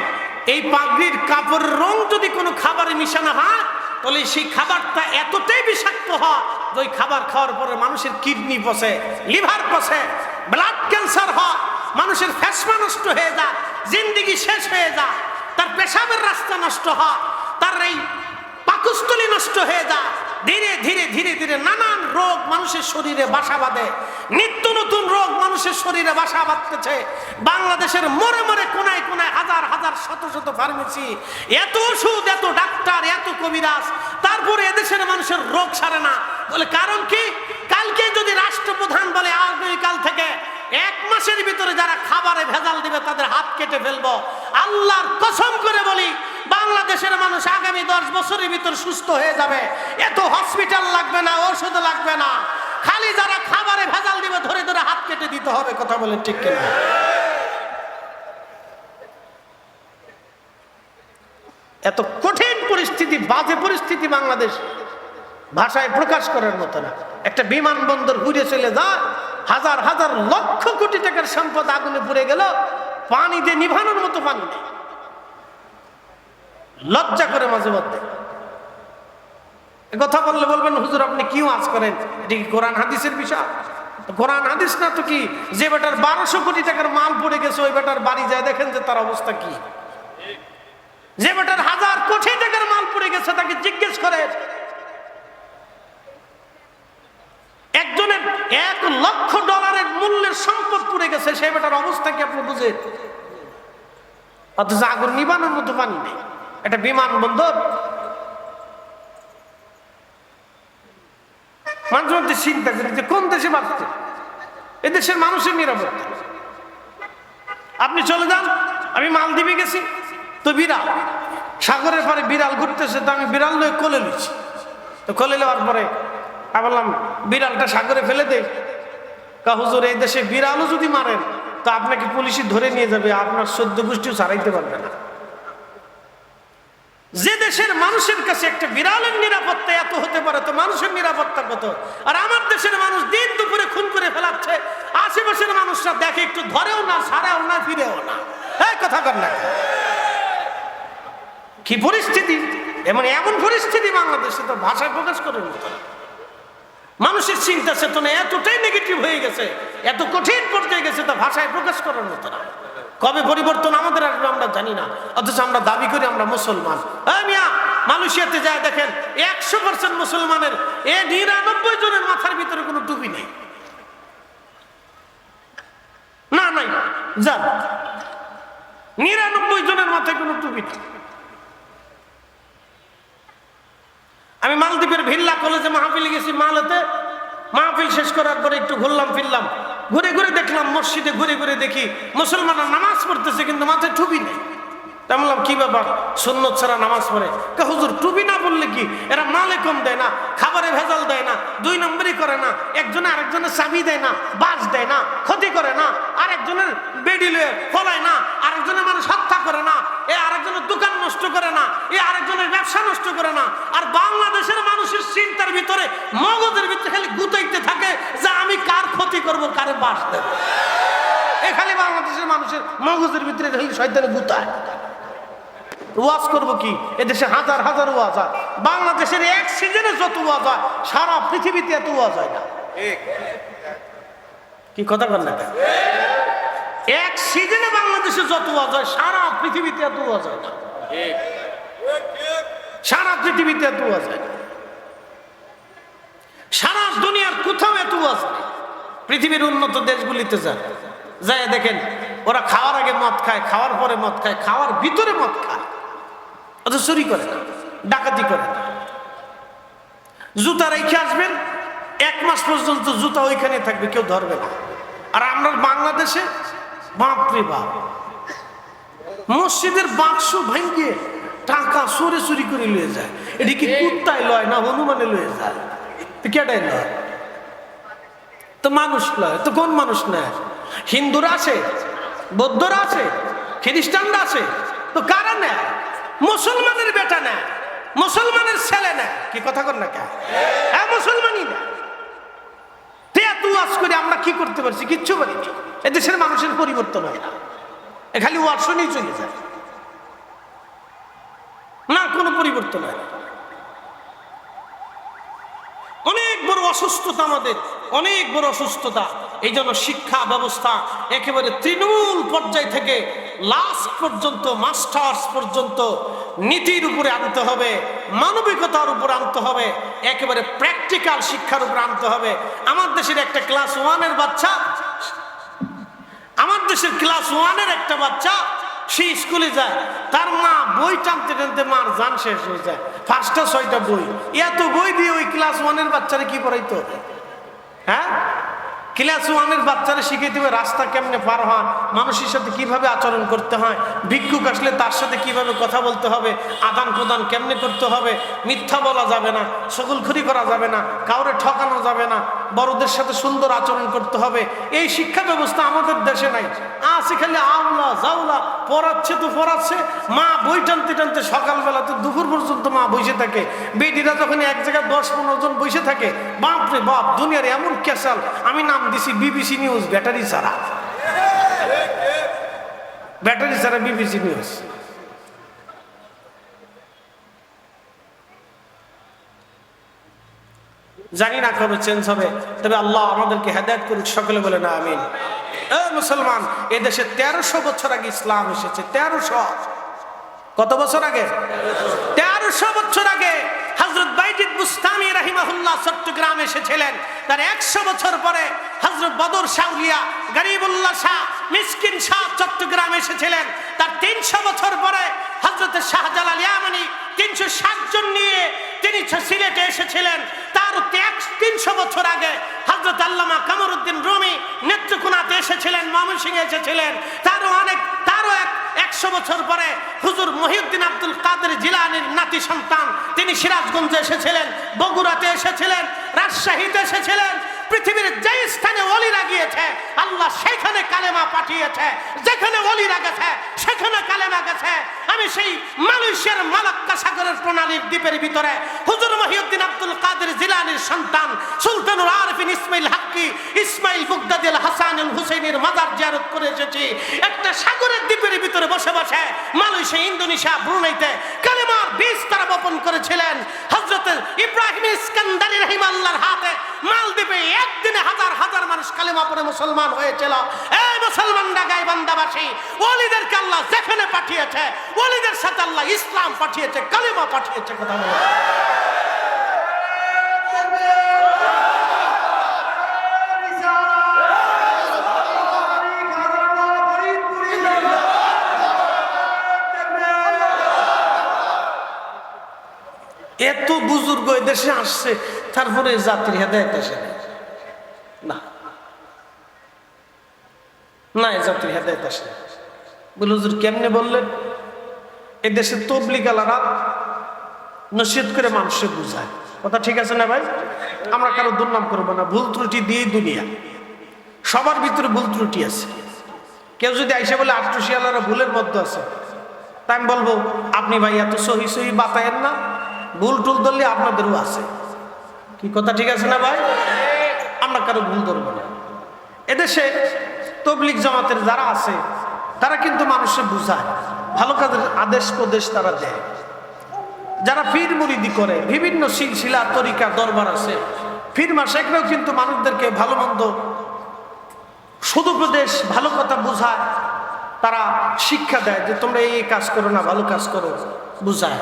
এই পাগড়ির কাপড়ের রং যদি কোনো খাবারে মিশানো হয় তাহলে সেই খাবারটা এতটাই বিষাক্ত হয় যে ওই খাবার খাওয়ার পরে মানুষের কিডনি পচে, লিভার পচে, ব্লাড ক্যান্সার হয়, মানুষের ফ্যাসমা নষ্ট হয়ে যায়, জিন্দেগি শেষ হয়ে যায়, তার পেশাবের রাস্তা নষ্ট হয়, তার এই পাকস্থলী নষ্ট হয়ে যায়। ধীরে ধীরে ধীরে ধীরে নানান রোগ মানুষের শরীরে বাসা বাঁধে, নিত্য নতুন রোগ মানুষের শরীরে বাসা বাঁধতেছে। বাংলাদেশের মোড়ে মোড়ে কোনায় কোনায় হাজার হাজার শত শত ফার্মেসি, এত ওষুধ, এত ডাক্তার, এত কবিরাজ, তারপরে এদেশের মানুষের রোগ সারে না। বলে কারণ কি? কালকে যদি রাষ্ট্রপ্রধান বলে আগামীকাল থেকে 1 মাসের ভিতরে যারা খাবারে ভেজাল দিবে তাদের হাত কেটে ফেলবো, আল্লাহর কসম করে বলি বাংলাদেশের মানুষ আগামী 10 বছরের ভিতর সুস্থ হয়ে যাবে। এত হসপিটাল লাগবে না, ওষুধ লাগবে না, খালি যারা খাবারে ভেজাল দিবে ধরে ধরে হাত কেটে দিতে হবে। কথা বলেন ঠিক কিনা? এত কঠিন পরিস্থিতি, বাজে পরিস্থিতি বাংলাদেশ, ভাষায় প্রকাশ করার মতো না। একটা বিমানবন্দর ঘুরে চলে যায়, হাজার হাজার লক্ষ কোটি টাকার সম্পদ আগুনে পুড়ে গেল, পানি দিয়ে নিভানোর মতো পানি নেই। লজ্জা করে মাঝে মধ্যে কথা বললে বলবেন হুজুর আপনি কি ওয়াজ করেন, এটা কি কোরআন হাদিসের বিষয়? কোরআন হাদিস না তো কি? যে বেটার 1200 কোটি টাকার মাল পড়ে গেছে ওই বেটার বাড়ি যায় দেখেন যে তার অবস্থা কি। যে বেটার হাজার কোটি টাকার মাল পড়ে গেছে তাকে জিজ্ঞেস করেন। একজনের $1 লক্ষ মূল্যের সম্পদ পুড়ে গেছে, সেই বেটার অবস্থা কি আপনি বুঝেন? অথচ আগুন নিবানোর মতো পানি নেই। একটা বিমানবন্দর মাঝে মধ্যে চিন্তা করি যে কোন দেশে বাঁচছে? এদেশের মানুষের নিরাপত্তা। আপনি চলে যান, আমি মালদ্বীপে গেছি তো বিড়াল সাগরের পারে বিড়াল ঘুরতেছে, তো আমি বিড়াল লয়ে কোলে নিচ্ছি। তো কোলে নেওয়ার পরে আমি বললাম বিড়ালটা সাগরে ফেলে দে। হুজুর এই দেশে বিড়ালও যদি মারেন তো আপনাকে পুলিশে ধরে নিয়ে যাবে, আপনার 14 গোষ্ঠীও ছাড়াইতে পারবে না। যে দেশের মানুষের কাছে একটা বিড়ালের নিরাপত্তা এত হতে পারে তো মানুষের নিরাপত্তা কত? আর আমার দেশের মানুষ দিন দুপুরে খুন করে ফেলাচ্ছে, আশেপাশের মানুষরা দেখে একটু ধরেও না, ছাড়াও না, ফিরেও না। এই কথা কর না, কি পরিস্থিতি! এমন পরিস্থিতি বাংলাদেশে তো ভাষায় প্রকাশ করার মতো না। মানুষের চিন্তা চেতনা এতটাই নেগেটিভ হয়ে গেছে, এত কঠিন পর্যায়ে গেছে তা ভাষায় প্রকাশ করার মতো না। কবে পরিবর্তন আমাদের আসবে আমরা জানি না, অথচ আমরা দাবি করি আমরা মুসলমান। মিয়া মালয়েশিয়াতে যায় দেখেন 100% মুসলমানের 99 জনের মাথার ভিতরে কোনো টুপি নেই। না নাই যান 99 জনের মাথায় কোনো টুপি নেই। আমি মালদ্বীপের ভিল্লা কলেজে মাহফিলে গেছি, মালেতে মাহফিল শেষ করার পরে একটু ঘুরলাম ফিরলাম, ঘুরে ঘুরে দেখলাম মসজিদে ঘুরে ঘুরে দেখি মুসলমানরা নামাজ পড়তেছে কিন্তু মাথায় টুপি নেই। তা বললাম কি ব্যাপার, সুন্নত ছাড়া নামাজ পড়ে? হুজুর টুপি না বললে কি এরা মালে কম দেয় না, খাবারে ভেজাল দেয় না, 2 নম্বরই করে না, একজনে আরেকজনের চাবি দেয় না, বাস দেয় না, ক্ষতি করে না, আরেকজনের বেডি লয়ে ফলায় না, আরেকজনের মানুষ হত্যা করে না, আরেকজনের দোকান নষ্ট করে না, আরেকজনের ব্যবসা নষ্ট করে না। আর বাংলাদেশের মানুষের চিন্তার ভিতরে মগজের ভিতরে খালি গুতাইতে থাকে যে আমি কার ক্ষতি করব, কারে বাস দেব। খালি বাংলাদেশের মানুষের মগজের ভিতরে খালি শয়তানে গুতায়। ওয়াজ করব কি? এদেশে হাজার হাজার ওয়াজ হয়, বাংলাদেশের এক সিজনে যত ওয়াজ হয় সারা পৃথিবীতে এত ওয়াজ হয় না। কি কথা বল না? এক সিজনে বাংলাদেশে যত ওয়াজ হয় সারা পৃথিবীতে এত ওয়াজ হয় না। সারা পৃথিবীতে এত ওয়াজ হয় না, সারা দুনিয়ার কোথাও এত ওয়াজ নেই। পৃথিবীর উন্নত দেশগুলিতে যান, যায় দেখেন ওরা খাওয়ার আগে মদ খায়, খাওয়ার পরে মদ খায়, খাওয়ার ভিতরে মদ খায়, অথচ চুরি করে না, ডাকাতি করে না। জুতা রেখে আসবেন 1 মাস পর্যন্ত জুতা ওইখানে থাকবে, কেউ ধরবে না। আর আমরা বাংলাদেশে বাপরে বাপ, মসজিদের বাক্স ভেঙে টাকা সরে চুরি করে লয়ে যায়। এটি কি কুত্তায় লয় না হনুমানে লয়ে যায়? কেটাই লয় তো মানুষ লয় তো কোন মানুষ নেয়? হিন্দুরা আসে বৌদ্ধরা আছে, খ্রিস্টানরা আছে, তো কারা নেয়? মুসলমানের বেটা নেয়, মুসলমানের ছেলে নেয়। কি কথা কর না কে? হ্যাঁ, মুসলমানই নেয়। এত ওয়াজ করে আমরা কি করতে পারছি? কিচ্ছু পারিনি। এদেশের মানুষের পরিবর্তন হয় না, খালি ওয়াজ শুনেই চলে যায়, না কোনো পরিবর্তন হয় না। অনেক বড় অসুস্থতা আমাদের, অনেক বড় অসুস্থতা। এই জন্য শিক্ষা ব্যবস্থা একেবারে তৃণমূল পর্যায় থেকে লাস্ট পর্যন্ত, মাস্টার্স পর্যন্ত নীতির উপরে আনতে হবে, মানবিকতার উপর আনতে হবে, একেবারে প্র্যাকটিক্যাল শিক্ষার উপর আনতে হবে। আমার দেশের একটা ক্লাস 1-এর বাচ্চা, আমার দেশের ক্লাস 1-এর একটা বাচ্চা, সে স্কুলে যায়, তার মা বই টানতে টানতে মার জান শেষ হয়ে যায়। 5টা 6টা বই, এত বই দিয়ে ওই ক্লাস 1-এর বাচ্চারা কি পড়াইতো? হ্যাঁ, ক্লাস 1-এর বাচ্চারা শিখিয়ে দেবে রাস্তা কেমনে পার হয়, মানুষের সাথে কিভাবে আচরণ করতে হয়, ভিক্ষুক আসলে তার সাথে কিভাবে কথা বলতে হবে, আদান প্রদান কেমনে করতে হবে, মিথ্যা বলা যাবে না, সকলখুরি করা যাবে না, কাউরে ঠকানো যাবে না, বড়দের সাথে সুন্দর আচরণ করতে হবে। এই শিক্ষা ব্যবস্থা আমাদের দেশে নাই, আছে খালি আওলা জাওলা, পড়াচ্ছে তো পড়াচ্ছে, মা বই টানতে টানতে সকালবেলা তো দুপুর পর্যন্ত মা বসে থাকে। বেটিরা যখন এক জায়গায় 10-15 জন বসে থাকে, বাপরে বাপ, দুনিয়ার এমন ক্যাসাল, আমি নাম দিছি বিবিসি নিউজ, ব্যাটারি ছাড়া, ব্যাটারি ছাড়া বিবিসি নিউজ। জানি না কবে চেঞ্জ হবে, তবে আল্লাহ আমাদেরকে হেদায়েত করুক, সকলে বলে না আমিন। মুসলমান, এদেশে 1300 বছর আগে ইসলাম এসেছে। 1300, কত বছর আগে? 1300 বছর আগে হযরত বাইজিদ বুস্তামি রাহিমাহুল্লাহ চট্টগ্রামে এসেছিলেন। তার 100 বছর পরে হযরত বদর শাহলিয়া, গরিবুল্লাহ শাহ, মিসকিন শাহ চট্টগ্রামে এসেছিলেন। তার 300 বছর পরে হযরত শাহজালাল ইয়ামানি 360 জন নিয়ে তিনি সিলেটে এসেছিলেন। তার 300 বছর আগে হযরত আল্লামা কামরুদ্দিন রুমি নেত্রকোনাতে এসেছিলেন, ময়মনসিংহে এসেছিলেন। তারও 100 বছর পরে হুজুর মহিউদ্দিন আব্দুল কাদের জিলানীর নাতি সন্তান, তিনি সিরাজগঞ্জে এসেছিলেন, বগুড়াতে এসেছিলেন, রাজশাহীতে এসেছিলেন। পৃথিবীর যে স্থানে ওলিরা গিয়েছে আল্লাহ সেখানে কালেমা পাঠিয়েছে, যেখানে ওলিরা গেছে সেখানে কালেমা গেছে। আমি সেই মালয়েশিয়ার মালাক্কা সাগরের প্রণালীর দ্বীপের ভিতরে হুজুর মহিউদ্দিন আব্দুল কাদের জিলানীর সন্তান সুলতানুল আরিফিন ইসমাইল হাক্কি, ইসমাইল বুগদাদি আল হাসান আল হুসাইনের মাজার জিয়ারত করে এসেছি। একটা সাগরের দ্বীপের ভিতরে বসে বসে মালয়েশিয়া, ইন্দোনেশিয়া, ব্রুনাইতে কালেমার বীজ তারা বপন করেছিলেন। হযরত ইব্রাহিম ইস্কান্দারি রাহিমাহুল্লাহর হাতে মালদ্বীপে একদিনে হাজার হাজার মানুষ কালেমা পড়ে মুসলমান হয়েছিল। এই মুসলমানরা গাইবান্দাবাসী, ওলিদেরকে আল্লাহ যেখানে পাঠিয়েছে, ওলিদের সাথে আল্লাহ ইসলাম পাঠিয়েছে, কালেমা পাঠিয়েছে। কথা বলে এত বুজুর্গ দেশে আসছে, তারপরে জাতির হেদায়েত আসে না, না জাতির হেদায়েত আসে। বলে হুজুর কেমনে বললেন? এদেশে তবলিগ আলারা নসিহত করে মানুষকে বুঝায়। কথা ঠিক আছে না ভাই? আমরা কারো দুর্নাম করবো না, ভুল ত্রুটি দিয়েই দুনিয়া, সবার ভিতরে ভুল ত্রুটি আছে। কেউ যদি আইসে বলে আট্রসিয়ালারা ভুলের মধ্যে আছে, তাই আমি বলবো আপনি ভাই এত সহি সহি বাতায়েন না, ভুল টুল ধরলে আপনাদেরও আছে। কি কথা ঠিক আছে না ভাই? আমরা কারো ভুল ধরবো না। এদেশে তবলিগ জামাতের যারা আছে তারা কিন্তু মানুষের বুঝায়, ভালো কাজের আদেশ প্রদেশ তারা দেয়। যারা পীর মুরিদি করে, বিভিন্ন সিলসিলা তরিকা দরবার আছে, পীর মাশায়েখরাও কিন্তু মানুষদেরকে ভালো মন্দ সদুপদেশ, ভালো কথা বুঝায়, তারা শিক্ষা দেয় যে তোমরা এই কাজ করো না, ভালো কাজ করো, বুঝায়।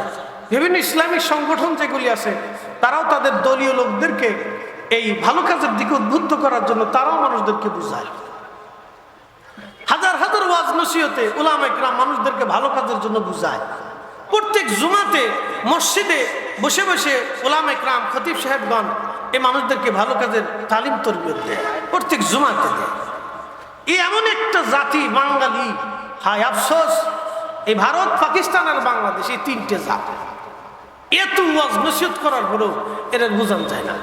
বিভিন্ন ইসলামিক সংগঠন যেগুলি আছে তারাও তাদের দলীয় লোকদেরকে এই ভালো কাজের দিকে উদ্বুদ্ধ করার জন্য তারাও মানুষদেরকে বুঝায়। হাজার হাজার ওয়াজ নসিহতে উলামায়ে কেরাম মানুষদেরকে ভালো কাজের জন্য বুঝায়। প্রত্যেক জুমাতে মসজিদে বসে বসে উলামায়ে কেরাম, খতিব সাহেবগণ এই মানুষদেরকে ভালো কাজের তালিম তরবিয়ত দেয়, প্রত্যেক জুমাতে দেয়। এই এমন একটা জাতি বাঙালি, হায় আফসোস, এই ভারত, পাকিস্তান আর বাংলাদেশ, এই 3টে জাতি এত ওয়াজ নসিহত করার পরেও এরা বোঝানো যায় না।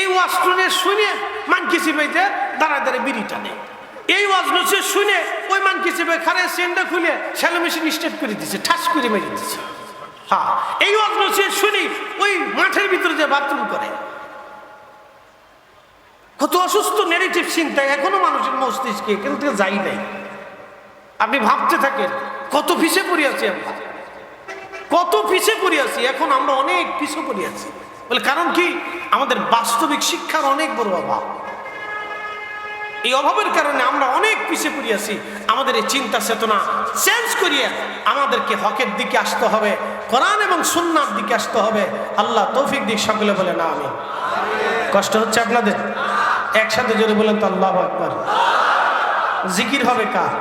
এই ওয়াজ শুনে মান কিছু পাইতে দাঁড়ায় দাঁড়ায় বিড়ি টানে, এই ওয়াজ নসিহত শুনে ওই মান কিছু খারে সেন্ডা খুলে শ্যালো মেশিন স্টার্ট করে দিচ্ছে, ঠাস করে মেরে দিচ্ছে। হ্যাঁ, এই ওয়াজ নসিহত শুনি ওই মাঠের ভিতরে যে বাথরুম করে। কত অসুস্থ নেগেটিভ চিন্তা এখনো মানুষের মস্তিষ্কে কিন্তু যাই নাই। আপনি ভাবতে থাকেন কত পিছিয়ে পড়ে আছি আমরা, কত পিছিয়ে পড়ে আছি। এখন আমরা অনেক পিছিয়ে পড়ে আছি বলে কারণ কি, আমাদের বাস্তবিক শিক্ষার অনেক বড় অভাব। এই অভাবের কারণে আমরা অনেক পিছিয়ে পড়ে আছি। আমাদের এই চিন্তা চেতনা চেঞ্জ করিয়ে আমাদেরকে হকের দিকে আসতে হবে, কোরআন এবং সুন্নাহর দিকে আসতে হবে। আল্লাহ তৌফিক দিক। সকলে বলে না আমি। কষ্ট হচ্ছে আপনাদের? একসাথে জোরে বলেন তো আল্লাহু আকবার। জিকির হবে কার?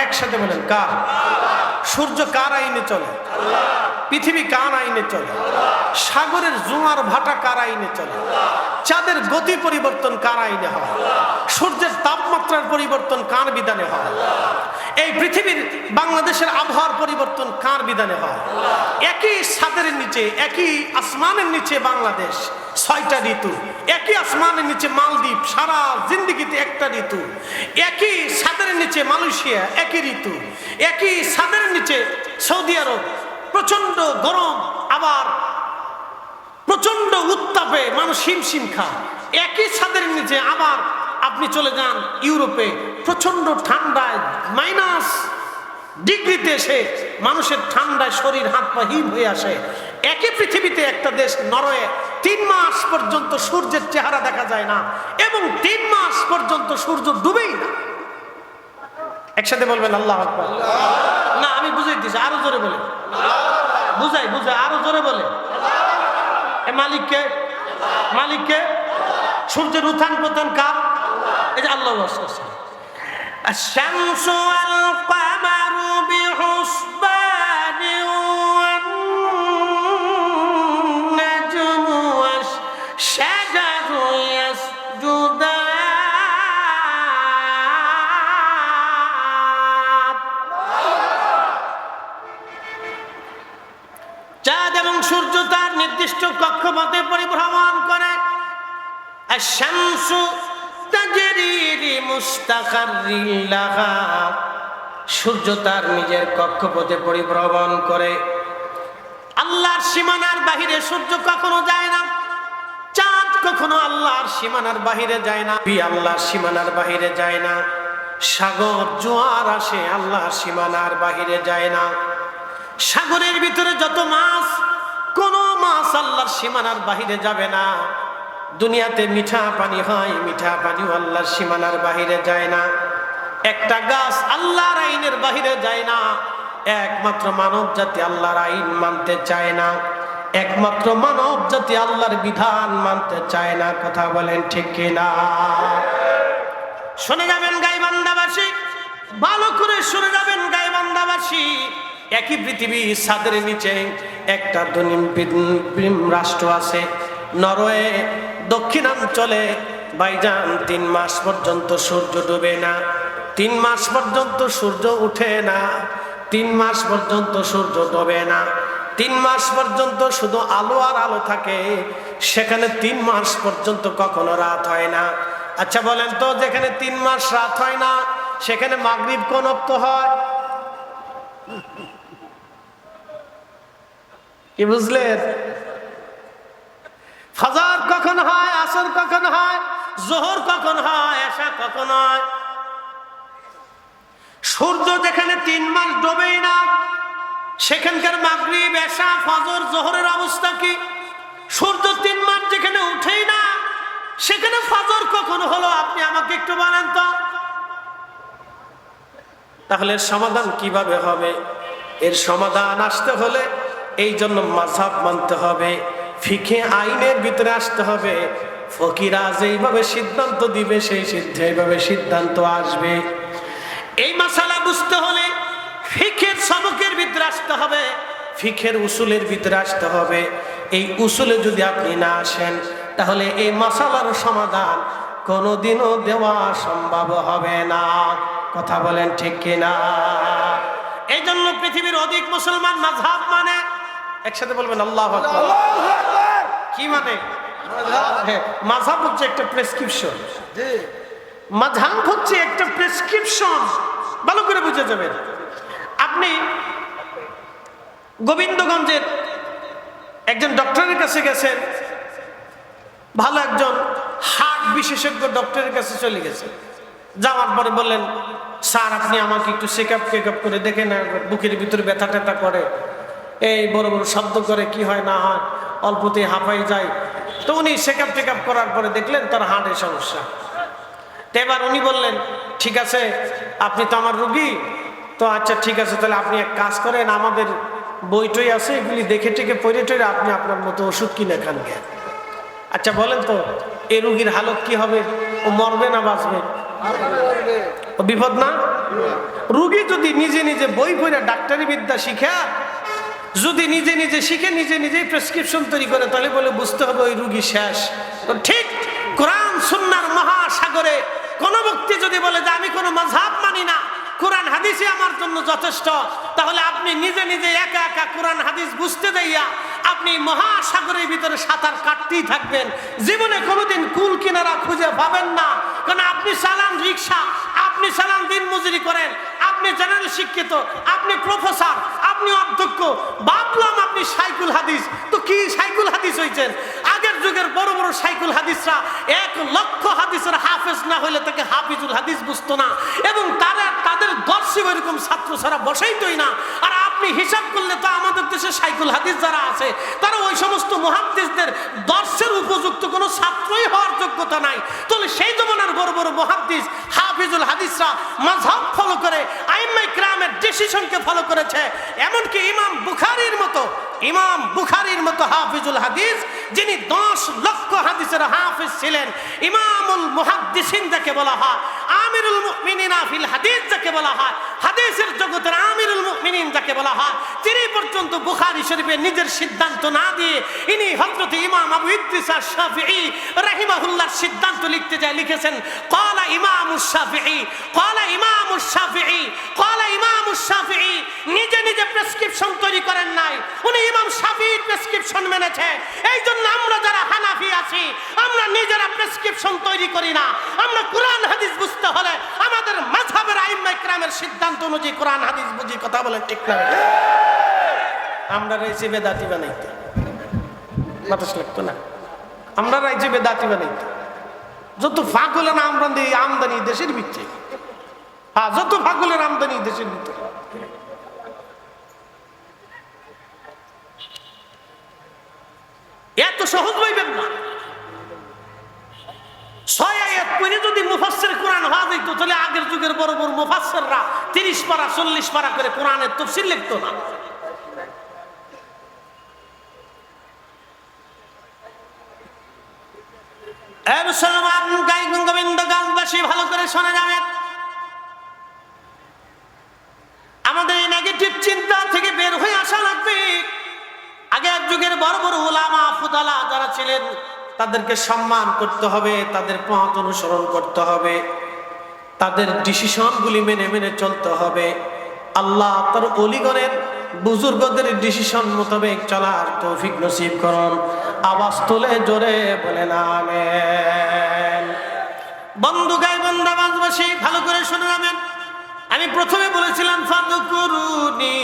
একসাথে বলেন কার? সূর্য কার আইনে চলে? পৃথিবী কার আইনে চলে? সাগরের জোয়ার ভাটা কার আইনে চলে? চাঁদের গতি পরিবর্তন কার আইনে হয়? সূর্যের তাপমাত্রার পরিবর্তন কার বিধানে হয়? এই পৃথিবীর বাংলাদেশের আবহাওয়ার পরিবর্তন কার বিধানে হয়? একই ছাদের নিচে, একই আসমানের নিচে বাংলাদেশ 6টা ঋতু, একই আসমানের নিচে মালদ্বীপ সারা জিন্দেগিতে একটা ঋতু, একই ছাদের নিচে মালয়েশিয়া একই ঋতু, একই ছাদের নিচে সৌদি আরব প্রচন্ড গরম, আবার প্রচন্ড উত্তাপে মানুষ হিমশিম খায়। একই ছাদের নিচে আবার আপনি চলে যান ইউরোপে, প্রচন্ড ঠান্ডায় মাইনাস ডিগ্রিতে এসে মানুষের ঠান্ডায় শরীর হাত পা হিম হয়ে আসে। একই পৃথিবীতে একটা দেশ নরওয়ে 3 মাস পর্যন্ত সূর্যের চেহারা দেখা যায় না এবং 3 মাস পর্যন্ত সূর্য ডুবেই না। একসাথে বলবেন আল্লাহু আকবার। না আমি বুঝাই দিছি, আরো জোরে বলে বুঝাই আরো জোরে বলে। মালিককে, মালিককে। সূর্যের উত্থান পতন কার? এই যে আল্লাহ। الشمس والقمر بحسبان والنجم والشجر يسجدان। চাঁদ এবং সূর্য তার নির্দিষ্ট কক্ষপথে পরিভ্রমণ করে। আশ-শামসু তাজরি লিমুস্তাকাররিন লাহা। সূর্য তার নিজের কক্ষপথে পরিভ্রমণ করে। আল্লাহর সীমানার বাহিরে সূর্য কখনো যায় না, চাঁদ কখনো আল্লাহর সীমানার বাহিরে যায় না, আল্লাহর সীমানার বাহিরে যায় না। সাগর জোয়ার আসে, আল্লাহর সীমানার বাহিরে যায় না। সাগরের ভিতরে যত মাছ, কোন মাছ আল্লাহর সীমানার বাহিরে যাবে না। দুনিয়াতে মিঠা পানি হয়, মিঠা পানিও আল্লাহর সীমানার বাহিরে যায় না। একটা গাছ আল্লাহর আইনের বাহিরে যায় না। একমাত্র মানব জাতি আল্লাহর আইন মানতে চায় না, একমাত্র মানব জাতি আল্লাহর বিধান মানতে চায় না। কথা বলেন ঠিক কিনা? শুনে যাবেন গাইবান্ধাবাসী, ভালো করে শুনে যাবেন গাইবান্ধাবাসী। একই পৃথিবী ছাদের নিচে একটা দক্ষিণ রাষ্ট্র আছে নরওয়ে। দক্ষিণাঞ্চলে ভাইজান 3 মাস পর্যন্ত সূর্য ডুবে না, 3 মাস পর্যন্ত সূর্য উঠে না, 3 মাস পর্যন্ত সূর্য ডোবে না, 3 মাস পর্যন্ত শুধু আলো আর আলো থাকে। সেখানে 3 মাস পর্যন্ত কখনো রাত হয় না। আচ্ছা বলেন তো, যেখানে 3 মাস রাত হয় না সেখানে মাগরিব কোন ওয়াক্ত হয়? কি বুঝলেন? ফজর কখন হয়, আসর কখন হয়, যোহর কখন হয়, এশা কখন হয়? সূর্য যেখানে 3 মাস ডোবেই না সেখানকার মাগরিব, এশা, ফজর, যোহরের অবস্থা কি? সূর্য 3 মাস যেখানে উঠেই না সেখানে ফজর কখন হলো? আপনি আমাকে একটু বলেন তো। তাহলে এর সমাধান কিভাবে হবে? এর সমাধান আসতে হলে এই জন্য মাযহাব মানতে হবে, ফিকহে আইনের ভিতরে আসতে হবে। ফকিরা যেইভাবে সিদ্ধান্ত দিবে সেইভাবে সিদ্ধান্ত আসবে। এই মাসালা বুঝতে হলে ফিকহের সবকের ভিতরে আসতে হবে, ফিকহের উসুলের ভিতরে আসতে হবে। এই উসুলে যদি আপনি না আসেন তাহলে এই মাসালার সমাধান কোনোদিনও দেওয়া সম্ভব হবে না। কথা বলেন ঠিক কিনা? এই জন্য পৃথিবীর অধিক মুসলমান মাযহাব মানে। একসাথে বলবেন আল্লাহু আকবার। কি মানে? মাযহাব হচ্ছে একটা প্রেসক্রিপশন। মাযহাব হচ্ছে একটা প্রেসক্রিপশন, ভালো করে বুঝে যাবেন। আপনি গোবিন্দগঞ্জের একজন ডক্টরের কাছে গেছেন, ভালো একজন হার্ট বিশেষজ্ঞ ডক্টরের কাছে চলে গেছে। যাওয়ার পরে বললেন, স্যার আপনি আমাকে একটু চেক আপ করে দেখেন, বুকের ভিতরে ব্যথা ট্যাথা করে, এই বড় বড় শব্দ করে, কি হয় না হয়, অল্পতেই হাঁপাই যায়। তো উনি চেক আপ করার পরে দেখলেন তার হার্টের সমস্যা। তো এবার উনি বললেন, ঠিক আছে আপনি তো আমার রুগী, তো আচ্ছা ঠিক আছে, তাহলে আপনি এক কাজ করেন, আমাদের বই টই আছে, এগুলি দেখে টেকে পড়ে টরে আপনি আপনার মতো ওষুধ কিনে খান গে। আচ্ছা বলেন তো এই রুগীর হালত কি হবে? ও মরবে না বাঁচবে? ও বিপদ না? রুগী যদি নিজে নিজে বই পড়ে ডাক্তারি বিদ্যা শিখে, যদি নিজে নিজে শিখে নিজে নিজেই প্রেসক্রিপশন তৈরি করে, তাহলে বলে বুঝতে হবে ওই রুগী শেষ। তো ঠিক কোরআন সুন্নাহর মহাসাগরে কোন ব্যক্তি যদি বলে যে আমি কোনো মাযহাব মানি না, কোরআন হাদিসই আমার জন্য যথেষ্ট, তাহলে আপনি নিজে নিজে একা একা কোরআন হাদিস বুঝতে যাইয়া আপনি মহাসাগরের ভিতরে সাঁতার কাটতেই থাকবেন, জীবনে কোনোদিন কুল কিনারা খুঁজে পাবেন না। কারণ আপনি চালান রিক্সা, আপনি চালান দিন মজুরি করেন, আপনি জেনারেল শিক্ষিত, আপনি প্রফেসর, আপনি অধ্যক্ষ, ভাবলাম আপনি শাইখুল হাদিস। তো কি শাইখুল হাদিস হয়েছেন? আগের যুগের বড় বড় শাইখুল হাদিসরা 1 লক্ষ হাদিসের হাফেজ না হলে তাকে হাফিজুল হাদিস বুঝতো না, এবং তাদের দর্শে এরকম ছাত্র ছাড়া বসাইতই না। আর আপনি হিসাব করলে তো আমাদের দেশে শাইখুল হাদিস যারা আছে তারা ওই সমস্ত মুহাদ্দিসদের দর্শের উপযুক্ত কোনো ছাত্রই হওয়ার যোগ্যতা নাই। তাহলে সেই জমানার বড় বড় মুহাদ্দিস হাফিজুল হাদিসরা মাযহাব ফলো করে, আইম্মায়ে কিরামের ডিসিশনকে ফলো করেছে। এমনকি ইমাম বুখারীর মতো হাফিজুল হাদিস, যিনি 10 লক্ষ হাদিসের হাফিজ ছিলেন, ইমামুল মুহাদ্দিসিন যাকে বলা হয়, আমিরুল মুমিনিনা ফিল হাদিস যাকে বলা হয়, হাদিসের জগতের আমিরুল মুমিনিন যাকে বলা হয়, তিনি পর্যন্ত বুখারী শরীফে নিজের সিদ্ধান্ত না দিয়ে ইনি হযরত ইমাম আবু ইদ্রিস আশ-শাফিঈ রাহিমাহুল্লাহর সিদ্ধান্ত লিখতে যায় লিখেছেন, ক্বালা ইমামুশ শাফিঈ, ক্বালা ইমামুশ শাফিঈ, ক্বালা ইমামুশ শাফিঈ। নিজে নিজে প্রেসক্রিপশন তৈরি করেন নাই, উনি ইমাম শাফিঈর প্রেসক্রিপশন মেনেছে। এই জন্য আমরা যারা হানাফি আছি, আমরা নিজেরা প্রেসক্রিপশন তৈরি করি না। আমরা কোরআন হাদিস বুঝতে হলে আমাদের মাযহাবের আইম্মায়ে কিরামের সিদ্ধান্ত অনুযায়ী কোরআন হাদিস বুঝি, কথা বলে ঠিক না? আমরা রয়েছি বেদাতি বানাইতে, বাতাস লাগতো না, আমরা রয়েছি বেদাতি বানাইতে। যত ফাগলের আমদানি দেশের ভিতরে, হ্যাঁ যত ফাগলের আমদানি দেশের ভিতরে। এত সহজ ভাইবেন না। 6 আয়াত পড়ে যদি মুফাসসির কোরআন হওয়া যেত, তাহলে আগের যুগের বড় বড় মুফাসসিররা 30 পারা 40 পারা করে কোরআনের তাফসীর লিখতো না। মুসলমান গোবিন্দগঞ্জবাসী ভালো করে শোনা যাবে, আমাদের এই নেগেটিভ চিন্তা থেকে বের হয়ে আসা লাগবে। আগের যুগের বড় বড় উলামা ফুদালা যারা ছিলেন, তাদেরকে সম্মান করতে হবে, তাদের পথ অনুসরণ করতে হবে, তাদের ডিসিশনগুলি মেনে মেনে চলতে হবে। আল্লাহ তার ওলিগণের বুজুর্গদের ডিসিশন মোতাবেক চলার তৌফিক নসিব করুন। আওয়াজ তুলে জোরে বলেন আমিন। বন্ধু গাইবান্ধাবাসী ভালো করে শুনে যাবেন। আমি প্রথমে বলেছিলাম ফাযকুরুনি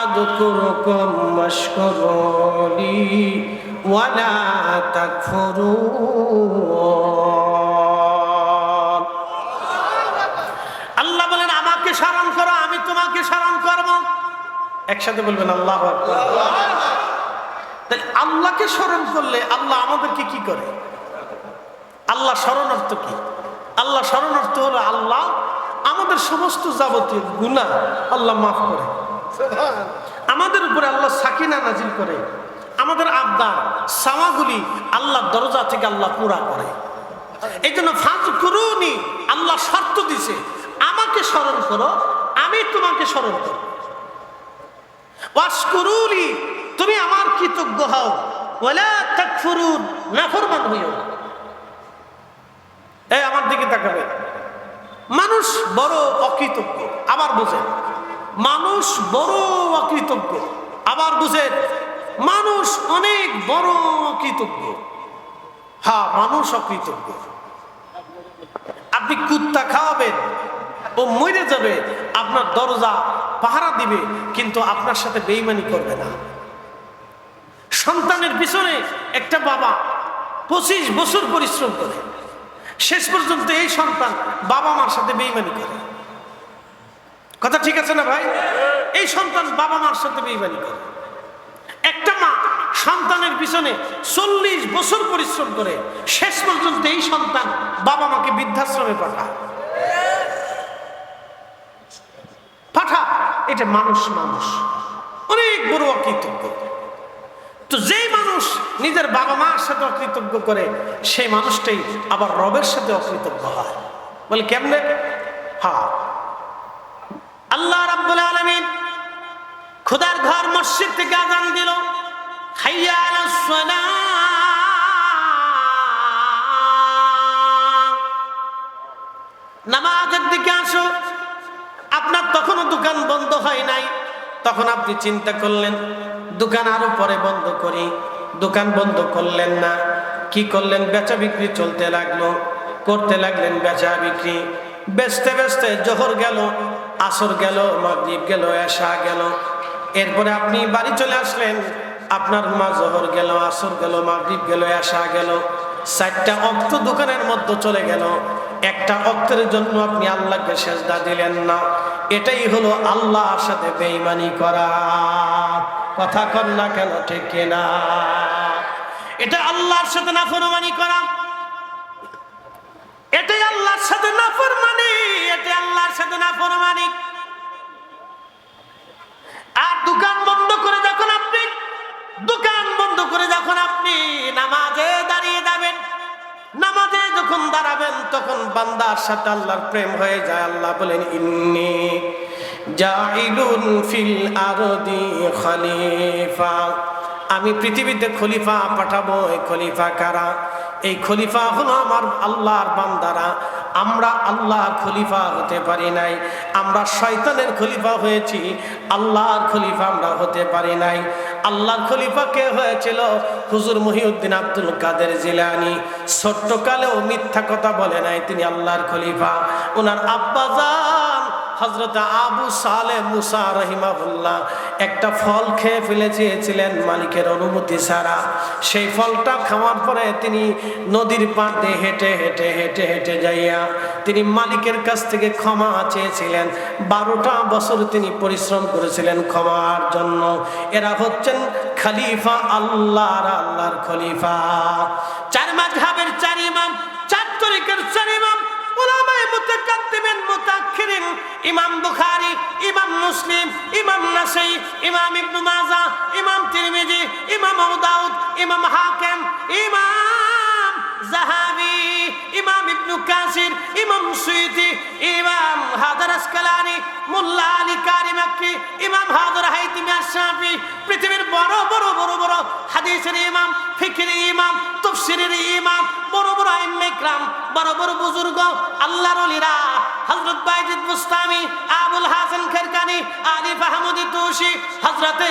আযকুরুকুম ওয়াশকুরুনি ওয়ালা তাকফুরুন। আল্লাহ বলেন আমাকে স্মরণ করো, আমি তোমাকে স্মরণ করব। একসাথে বলবেন আল্লাহু আকবার। তাহলে আল্লাহকে স্মরণ করলে আল্লাহ আমাদেরকে কি করে? আল্লাহ শরণার্থ কি? আল্লাহ শরণার্থ হলো আল্লাহ আমাদের সমস্ত যাবতীয় গুনাহ আল্লাহ মাফ করে, আমাদের উপরে আল্লাহ সাকিনা নাজিল করে, আমাদের আবদার সাওয়াগুলি আল্লাহ দরজা থেকে আল্লাহ পুরা করে। এই জন্য ফাযকুরুনি, আল্লাহ শর্ত দিছে আমাকে স্মরণ করো, আমি তোমাকে স্মরণ করব। ওয়াশকুরুনি, তুমি আমার কৃতজ্ঞ হও। ওয়ালা তাকফুরুন, নাফরমান হইও না। এই আমার দিকে তাকাবে। মানুষ বড় অকৃতজ্ঞ, আবার বুঝেন মানুষ বড় অকৃতজ্ঞ, আবার বুঝেন মানুষ অনেক বড় অকৃতজ্ঞ। হ্যাঁ মানুষ অকৃতজ্ঞ। আপনি কুত্তা খাওয়াবেন, ও মরে যাবে, আপনার দরজা পাহারা দিবে, কিন্তু আপনার সাথে বেঈমানি করবে না। সন্তানের পিছনে একটা বাবা 25 বছর পরিশ্রম করে, শেষ পর্যন্ত এই সন্তান বাবা মার সাথে বেঈমানি করে। কথা ঠিক আছে না ভাই? এই সন্তান বাবা মার সাথে বেঈমানি করে। একটা মা সন্তানের পিছনে 40 বছর পরিশ্রম করে, শেষ পর্যন্ত এই সন্তান বাবা মাকে বৃদ্ধাশ্রমে পাঠায়। এটা মানুষ অনেক বড় অকৃতজ্ঞ। তো যেই মানুষ নিজের বাবা মার সাথে অকৃতজ্ঞ করে, সেই মানুষটাই আবার রবের সাথে অকৃতজ্ঞ হয়। বলে কেমনে? আল্লাহ রাব্বুল আলামিন খোদার ঘর মসজিদ থেকে আযান দিল, হাইয়া আলাস সালাহ, নামাজের দিকে আসো। আপনার তখনও দোকান বন্ধ হয় নাই, তখন আপনি চিন্তা করলেন দোকান আরো পরে বন্ধ করি। দোকান বন্ধ করলেন না, কি করলেন? বেচা বিক্রি চলতে লাগলো, করতে লাগলেন বেচা বিক্রি। বেচতে বেচতে জোহর গেল, আসর গেল, মাগরিব গেল, এশা গেল। এরপরে আপনি বাড়ি চলে আসলেন, আপনার মা জোহর গেল, আসর গেল, মাগরিব গেল, এশা গেল, 4টা ওয়াক্ত দোকানের মধ্যে চলে গেল। একটা ওয়াক্তের জন্য আপনি আল্লাহকে সেজদা দিলেন না। এটাই হলো আল্লাহর সাথে বেঈমানি করা। কথা কর না কেন? ঠিক কিনা? এটা আল্লাহর সাথে নাফরমানি করা, এটাই আল্লাহর সাথে নাফরমানি, এটাই আল্লাহর সাথে নাফরমানি। আর দোকান বন্ধ করে যখন আপনি নামাজে দাঁড়িয়ে যাবেন, নামাজে যখন দাঁড়াবেন, তখন বান্দার সাথে আল্লাহর প্রেম হয়ে যায়। আল্লাহ বলেন, ইন্নী জাইলুন ফিল আরদি খলিফা, আমি পৃথিবীতে খলিফা পাঠাবো। এই খলিফা কারা? এই খলিফা হলো আমার আল্লাহর বান্দারা। আমরা আল্লাহর খলিফা হতে পারি নাই, আমরা শয়তানের খলিফা হয়েছি, আল্লাহর খলিফা আমরা হতে পারি নাই। আল্লাহর খলিফা কে হয়েছিল? হুজুর মহিউদ্দিন আব্দুল কাদের জিলানী। ছোট্টকালেও মিথ্যা কথা বলে নাই, তিনি আল্লাহর খলিফা। ওনার আব্বাজান হযরত আবু সালেহ মুসা রহিমাহুল্লাহ একটা ফল খেয়ে ফেলেছিলেন মালিকের অনুমতি ছাড়া। সেই ফলটা খাওয়ার পরে তিনি নদীর পাড় দিয়ে হেঁটে হেঁটে হেঁটে হেঁটে যাইয়া তিনি মালিকের কাছ থেকে ক্ষমা চেয়েছিলেন। 12টা বছর তিনি পরিশ্রম করেছিলেন ক্ষমার জন্য। এরা হচ্ছেন খলিফা, আল্লাহর খলিফা। 4 মাযহাবের 4 ইমাম, 4 তরিকার 4 ইমাম, উলামায়ে মুতাকাদ্দিমিন মুতাআখিরিন, ইমাম বুখারী, ইমাম মুসলিম, ইমাম নাসাই, ইমাম ইবনে মাজাহ, ইমাম তিরমিজি, ইমাম আবু দাউদ, ইমাম হাকিম, ইমাম যাহাবি, ইমাম ইবনে কাসির, ইমাম সুয়ুতি, ইমাম হাদার আসকালানি, মোল্লা আলী কারি মাক্কি, ইমাম হাদার হাইতিমি আশ-শাফি, পৃথিবীর বড় বড় বড় বড় হাদিসের ইমাম, ফিকহের ইমাম, তাফসীরের ইমাম, বড় বড় আইম্মায়ে কিরাম, বড় বড় বুজুর্গ, আল্লাহর ওলিরা, হযরত বাইজিদ বুস্তামি, আবুল হাসান খারকানি, আলিফ আহমদ তুশি, হযরতে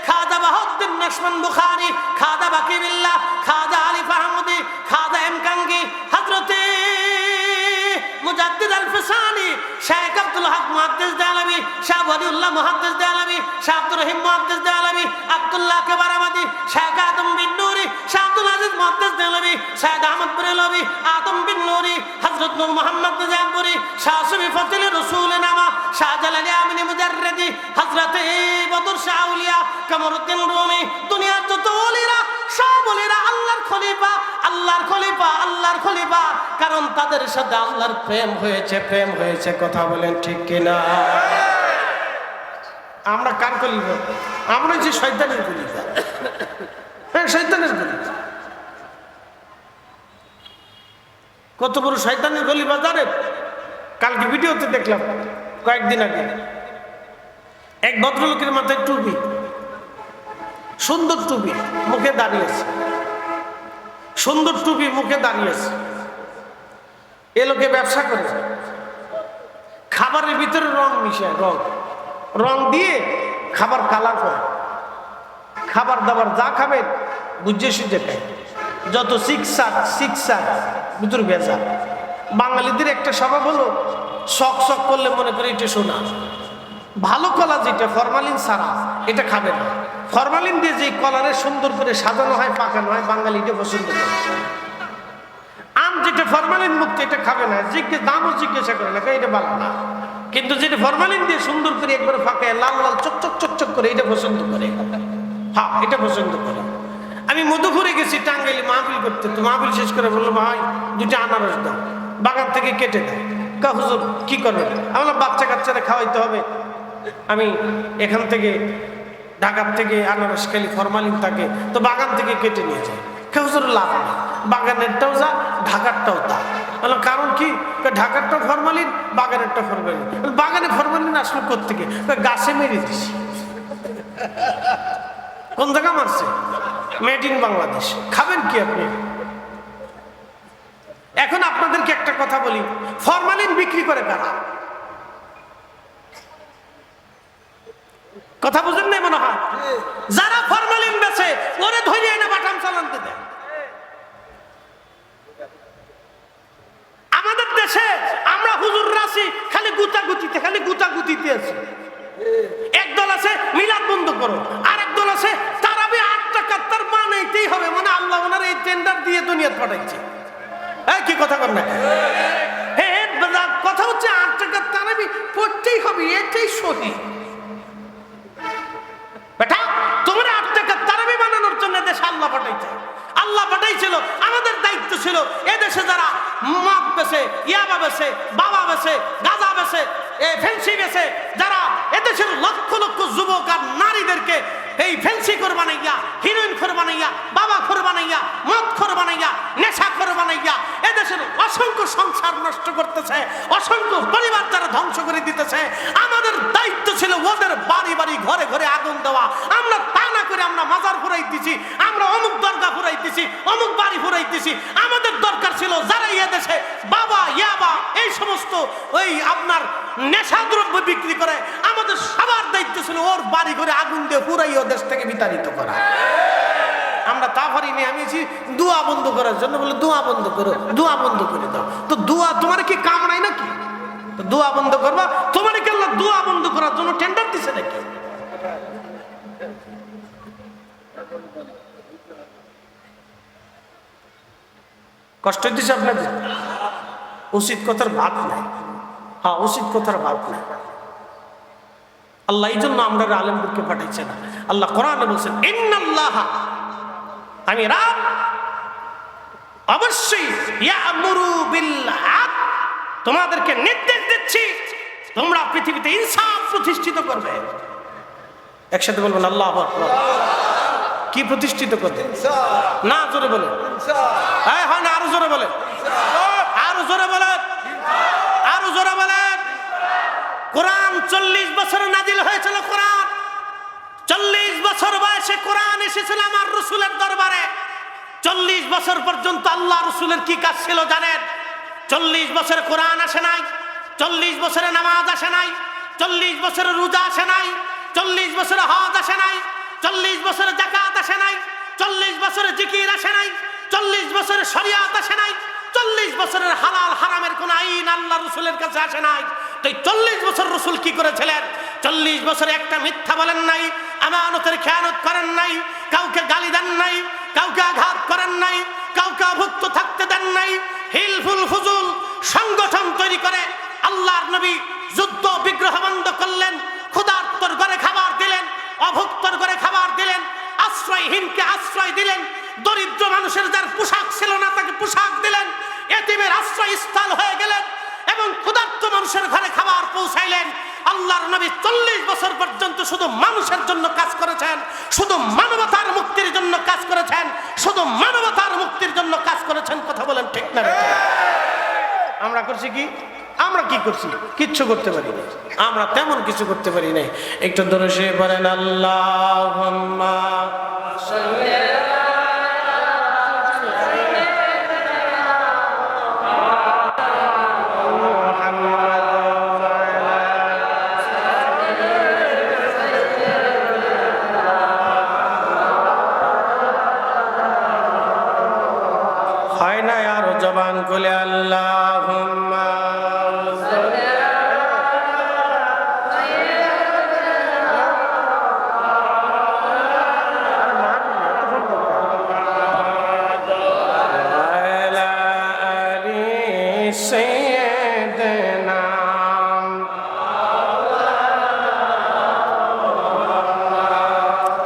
খাজা বাহাউদ্দিন নাশমান বুখারী, খাজা বাকি বিল্লাহ, খাজা আলিফ আহমদি, খাজা এমকাঙ্গি, হযরতে মুজাদ্দিদ আল-ফিসানি, শেখ আব্দুল হক মুহাদ্দিস দেহলভী, শাহ ওয়ালিউল্লাহ মুহাদ্দিস দেহলভী, শাহ আব্দুর রহিম মুহাদ্দিস দেহলভী, আব্দুল্লাহ কেবারামাদি, শেখ আদম বিন নূরি, শাহ আব্দুল আজিজ মুহাদ্দিস দেহলভী, শাহ আহমদ বেরেলভী, আদম বিন নূরি, হযরত নূর মুহাম্মদ নিজামপুরি, শাহ সুফি ফজলে রাসূল নামা, শাহ জালালি আমিনী মুজাররদি, হযরতে বদর শাহ আউলিয়া কামরউদ্দিন রুমি, দুনিয়ার যত ওলিরা সব ওলিরা আল্লাহর খলিফা, আল্লাহর খলিফা, আল্লাহর খলিফা। কারণ তাদের সাথে আল্লাহর প্রেম হয়েছে। কথা বলেন ঠিক কিনা? আমরা কার খলিফা? আমরা যে শয়তানের খলিফা। হ্যাঁ, শয়তানের খলিফা। কত বড় শয়তানের খলিফা জানেন? কালকে ভিডিওতে দেখলাম, কয়েকদিন আগে এক ভদ্রলোকের মাথায় টুপি, সুন্দর টুপি, মুখে দাঁড়িয়েছে, সুন্দর টুপি মুখে দাঁড়িয়েছে। এ লোকে ব্যবসা করে, খাবারের ভিতরে রং মিশায়, রং দিয়ে খাবার কালার করে। খাবার দাবার যা খাবেন বুঝে সুঝে খায়, যত শিক্ষা ভিতর ভেজা। বাঙালিদের একটা স্বভাব হলো শক শক করলে মনে করে এটা শোনা। ভালো কলা যেটা ফরমালিন ছাড়া এটা খাবে না। ফরমালিন দিয়ে যে কলারে সুন্দর করে সাজানো হয়, পাকানো হয়, বাঙালি এটা পছন্দ করে। আম যেটা ফরমালিন মুক্ত এটা খাবে না, দামও জিজ্ঞাসা করে না, এটা ভালো না। কিন্তু যেটা ফরমালিন দিয়ে সুন্দর করে একবার ফাঁকায় লাল লাল চকচক চকচক করে এটা পছন্দ করে। হ্যাঁ, এটা পছন্দ করে। আমি মধুপুরে গেছি টাঙ্গাইলে মাহফিল করতে, তো মাহফিল শেষ করে বললো ভাই দুটো আনারস দাও, বাগান থেকে কেটে দেয়। কা হুজুর কি করবেন? আমার বাচ্চা কাচ্চারা খাওয়াইতে হবে, আমি এখান থেকে ঢাকার থেকে আনারস খালি ফরমালিন থাকে, তো বাগান থেকে কেটে নিয়ে যায়। কা হুজুর লাভ নেই, বাগানেরটাও যা ঢাকারটাও তা। বললাম কারণ কি? ঢাকারটাও ফরমালিন, বাগানেরটা ফরমালিন। বাগানে ফরমালিন আসলো কোত্থেকে? গাছে মেরে দিছি। কোন জায়গা মারছে? Made in Bangladesh. খাবেন কি আপনি? এখন আপনাদেরকে একটা কথা বলি, ফরমালিন বিক্রি করে কারা? কথা বুঝেন নাই মনে হয়? যারা ফরমালিন বেচে ওরে ধরিয়ে এনে বাটাম চালানতে দেয়। আমাদের দেশে আমরা হুজুররা আছি খালি গুতাগুতিতে আছি। একদল আছে মিলাদ বন্ধ করো, আর একদল আছে তারাবি 8 টাকা তার বানাইতেই হবে, মানে আল্লাহ ওনার এই টেন্ডার দিয়ে দুনিয়া পাঠাইছে। এই কি কথা বল না? হ্যাঁ, কথা হচ্ছে 8 টাকা তারাবি পড়তেই হবে, এটাই সহি। বেটা তোমরা 8 টাকা তারাবি বানানোর জন্য দেশে আল্লাহ পাঠাইছে। আল্লাহ পাঠাইছিল, আমাদের দায়িত্ব ছিল এদেশে যারা মদ বেছে, ইয়াবা বেছে, বাবা বেছে, গাঁজা বেছে, ফেন্সি বেছে, যারা এদেশের লক্ষ লক্ষ যুবক আর নারীদেরকে এই ফেন্সি খোর বানাইয়া, হিরোইন খোর বানাইয়া, বাবা খোর বানাইয়া, মদ খোর বানাইয়া, নেশা খোর বানাইয়া এদেশের অসংখ্য সংসার নষ্ট করতেছে, অসংখ্য পরিবার যারা ধ্বংস করে দিতেছে। আমাদের দায়িত্ব ছিল ওদের বাড়ি বাড়ি ঘরে ঘরে আগুন দেওয়া। আমরা তা না করে আমরা মাজার ফুরাইতেছি, আমরা অমুক দরগা ফুরাইতেছি, অমুক বাড়ি ফুরাইতেছি। আমাদের দরকার ছিল যারা এদেশে বাবা ইয়াবা এই সমস্ত ওই আপনার নেশা দ্রব্য বিক্রি করে, আমাদের সবার দায়িত্ব ছিল ওর বাড়ি ঘরে আগুন দিয়ে পুরাই ও দেশ থেকে বিতাড়িত করা। আমরা তা পারিনি। আমি দোয়া বন্ধ করার জন্য বলে দোয়া বন্ধ করো, দোয়া বন্ধ করে দাও। তো দোয়া তোমার কি কাম নাই নাকি? তো দোয়া বন্ধ করবা, তোমার কি আল্লাহ দোয়া বন্ধ করার জন্য টেন্ডার দিছে নাকি? কষ্ট দিচ্ছে আপনাদের? উচিত কথার ভাব নাই। হ্যাঁ, উচিত কথার ভাব নাই। আল্লাহ এই জন্য আমরা আলেমদেরকে পাঠাইছে না। আল্লাহ কোরআনে বলছেন ইন্নাল্লাহ, আমি রাব অবশ্যই ইয়ামুরু বিল আদল, তোমাদেরকে নির্দেশ দিচ্ছি তোমরা পৃথিবীতে ইনসাফ প্রতিষ্ঠিত করবে। একসাথে বলবেন আল্লাহু আকবার। কি প্রতিষ্ঠিত করবে? না জোরে বলে, হ্যাঁ হয় না, আরো জোরে বলে, আরো জোরে বলে, আরো জোরে বলে। কোরআন 40 বছর নাজিল হয়েছিল। কোরআন 40 বছর বয়সে কোরআন এসেছিল আমার রাসূলের দরবারে। 40 বছর পর্যন্ত আল্লাহ রাসূলের কি কাজ ছিল জানেন? 40 বছরে কোরআন আসে নাই, 40 বছরে নামাজ আসে নাই, 40 বছরে রোজা আসে নাই, 40 বছরে হজ আসে নাই, 40 বছরে যাকাত আসে নাই, 40 বছরে জিকির আসে নাই, 40 বছরে শরিয়াত আসে নাই, 40 বছরের হালাল হারামের কোন আইন আল্লাহ রাসূলের কাছে আসে নাই। তো 40 বছর রাসূল কি করেছিলেন? 40 বছরে একটা মিথ্যা বলেন নাই, আমানতের খেয়ানত করেন নাই, কাউকে গালি দেন নাই, কাউকে আঘাত করেন নাই, কাউকে অভুক্ত থাকতে দেন নাই। হিলফুল ফুজুল সংগঠন তৈরি করে আল্লাহর নবী যুদ্ধ বিগ্রহ বন্ধ করলেন, ক্ষুধার্তর ঘরে খাবার দিলেন, অভুক্তর ঘরে খাবার দিলেন, আশ্রয়হীনকে আশ্রয় দিলেন, দরিদ্র মানুষের যার পোশাক ছিল না তাকে পোশাক দিলেন, এতিমের আশ্রয়স্থল হয়ে গেলেন এবং ক্ষুধার্ত মানুষের ঘরে খাবার পৌঁছাইলেন। আল্লাহর নবী 40 বছর পর্যন্ত শুধু মানুষের জন্য কাজ করেছেন, শুধু মানবতার মুক্তির জন্য কাজ করেছেন, শুধু মানবতার মুক্তির জন্য কাজ করেছেন। কথা বলেন ঠিক না? আমরা করছি কি? আমরা কি করছি? কিচ্ছু করতে পারি না। আমরা তেমন কিছু করতে পারি না। একটু ধরে সে বলেন আল্লাহুম্মা সাল্লি হয় না, আরো জবান খুলে আল্লাহুম্মা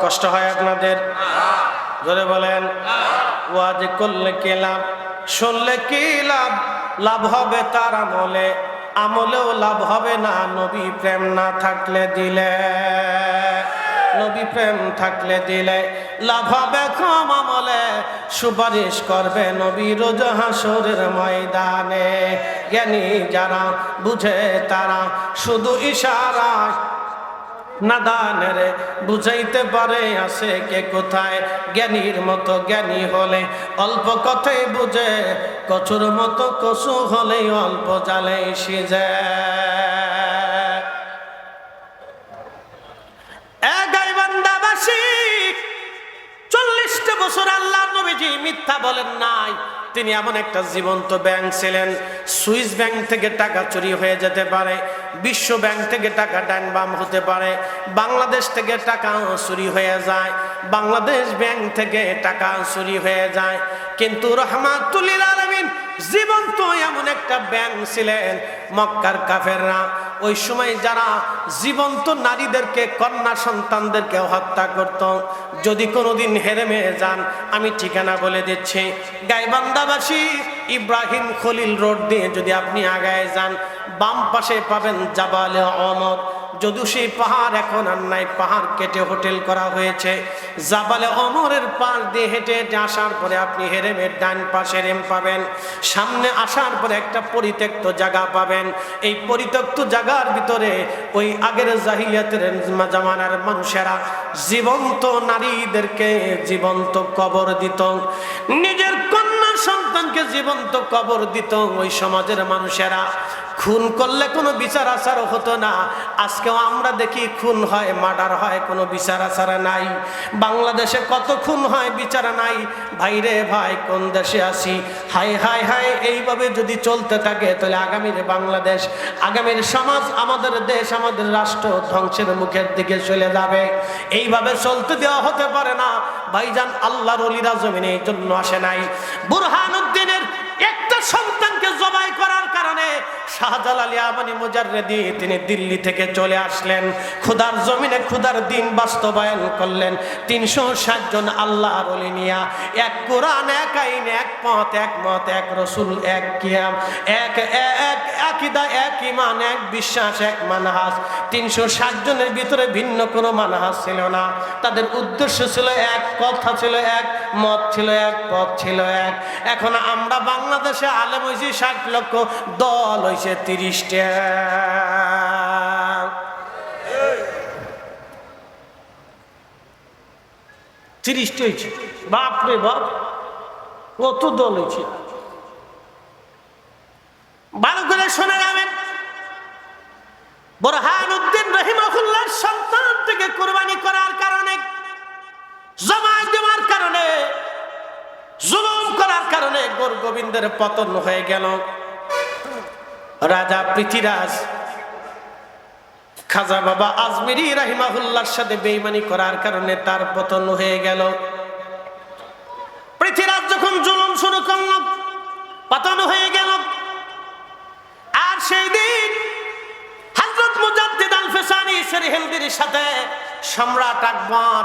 কষ্ট হয় আপনাদের? জোরে বলেন। ওয়াজ করলে কি লাভ, শুনলে কি লাভ? লাভ হবে তার আমলে, আমলেও লাভ হবে না নবী প্রেম না থাকলে দিলে। নবী প্রেম থাকলে দিলে লাভ হবে কম, আমলে সুপারিশ করবে নবী রোজ হাসরের ময়দানে। জ্ঞানী যারা বুঝে তারা শুধু ইশারা নাদানের বুঝাইতে পারে আছে কে কোথায়। জ্ঞানীর মতো জ্ঞানী হলে অল্প কথাই বুঝে, কচুর মতো কচু হলে অল্প জালে সিজে। গাইবান্ধাবাসী 40টা বছর আল্লাহ নবীজি মিথ্যা বলেন নাই। তিনি এমন একটা জীবন্ত ব্যাংক ছিলেন। সুইস ব্যাংক থেকে টাকা চুরি হয়ে যেতে পারে, বিশ্ব ব্যাংক থেকে টাকা ডান বাম হতে পারে, বাংলাদেশ থেকে টাকা চুরি হয়ে যায়, বাংলাদেশ ব্যাংক থেকে টাকা চুরি হয়ে যায়। কিন্তু রহমাতুল লিল আলামিন জীবন্ত এমন একটা ব্যাংক ছিলেন। মক্কার কাফেররা ওই সময় যারা জীবন্ত নারীদেরকে, কন্যা সন্তানদেরকে হত্যা করত, যদি কোনোদিন হেরেমে যান, আমি ঠিকানা বলে দিচ্ছি, গাইবান্ধাবাসী ইব্রাহিম খলিল রোড দিয়ে যদি আপনি আগায় যান, বাম পাশে পাবেন জাবালে ওমর। যদিও সেই পাহাড় এখন আর নাই, পাহাড় কেটে হোটেল করা হয়েছে। জাবালে ওমরের পাশ দিয়ে হেঁটে হেঁটে আসার পরে আপনি হেরেমের ডান পাশে রেম পাবেন। সামনে আসার পরে একটা পরিত্যক্ত জায়গা পাবেন। এই পরিত্যক্ত জায়গার ভিতরে ওই আগের জাহিলিয়াতের জামানার মানুষেরা জীবন্ত নারীদেরকে জীবন্ত কবর দিত, নিজের কন্যা সন্তানকে জীবন্ত কবর দিত। ওই সমাজের মানুষেরা খুন করলে কোনো বিচার আচার হতো না। আজকেও আমরা দেখি খুন হয়, মার্ডার হয়, কোনো বিচার আচার নাই। বাংলাদেশে কত খুন হয়, বিচার নাই। ভাইরে ভাই, কোন দেশে আসি? হাই হাই হাই, এইভাবে যদি চলতে থাকে তাহলে আগামীর বাংলাদেশ, আগামীর সমাজ, আমাদের দেশ, আমাদের রাষ্ট্র ধ্বংসের মুখের দিকে চলে যাবে। এইভাবে চলতে দেওয়া হতে পারে না ভাইজান। আল্লাহর ওলিরা জমিনে এই জন্য আসে নাই। বুরহানুদ্দিনের একটা সন্তানকে জবাই করার কারণে শাহজালাল ইয়ামানি মুজাররিদি তিনি দিল্লি থেকে চলে আসলেন। খোদার জমিনে খোদার দিন বাস্তবায়ন করলেন। 360 জন আল্লাহর ওলি নিয়া, এক কোরআন, এক আইন, এক পথ, এক মত, এক রসুল, এক কিয়াম, এক আকীদা, এক ঈমান, এক বিশ্বাস, এক মানহাজ। 360 জনের ভিতরে ভিন্ন কোনো মানহাজ ছিল না। তাদের উদ্দেশ্য ছিল এক, কথা ছিল এক, মত ছিল এক, পথ ছিল এক। এখন আমরা বাংলাদেশে আলেম হয়েছি 60 লক্ষ, দল হয়েছে 30টা। 30টা হয়েছে, বাপরে বাপ, কত দল হয়েছে। ভালো করে শুনে যাবেন, বুরহানুদ্দিন রহিমাহুল্লাহর সন্তান থেকে কুরবানি করার কারণে, জমায়েত দেওয়ার কারণে, জুলুম করার কারণে গোর গোবিন্দের পতন হয়ে গেল। রাজা পৃথ্বীরাজ খাজা বাবা আজমিরি রাহিমাহুল্লাহর সাথে বেঈমানি করার কারণে তার পতন হয়ে গেল। পৃথ্বীরাজ যখন জুলুম শুরু করল, পতন হয়ে গেল। আর সেই দিন হযরত মুজাদ্দিদ আল ফিসানি সেরহিন্দির সাথে সম্রাট আকবর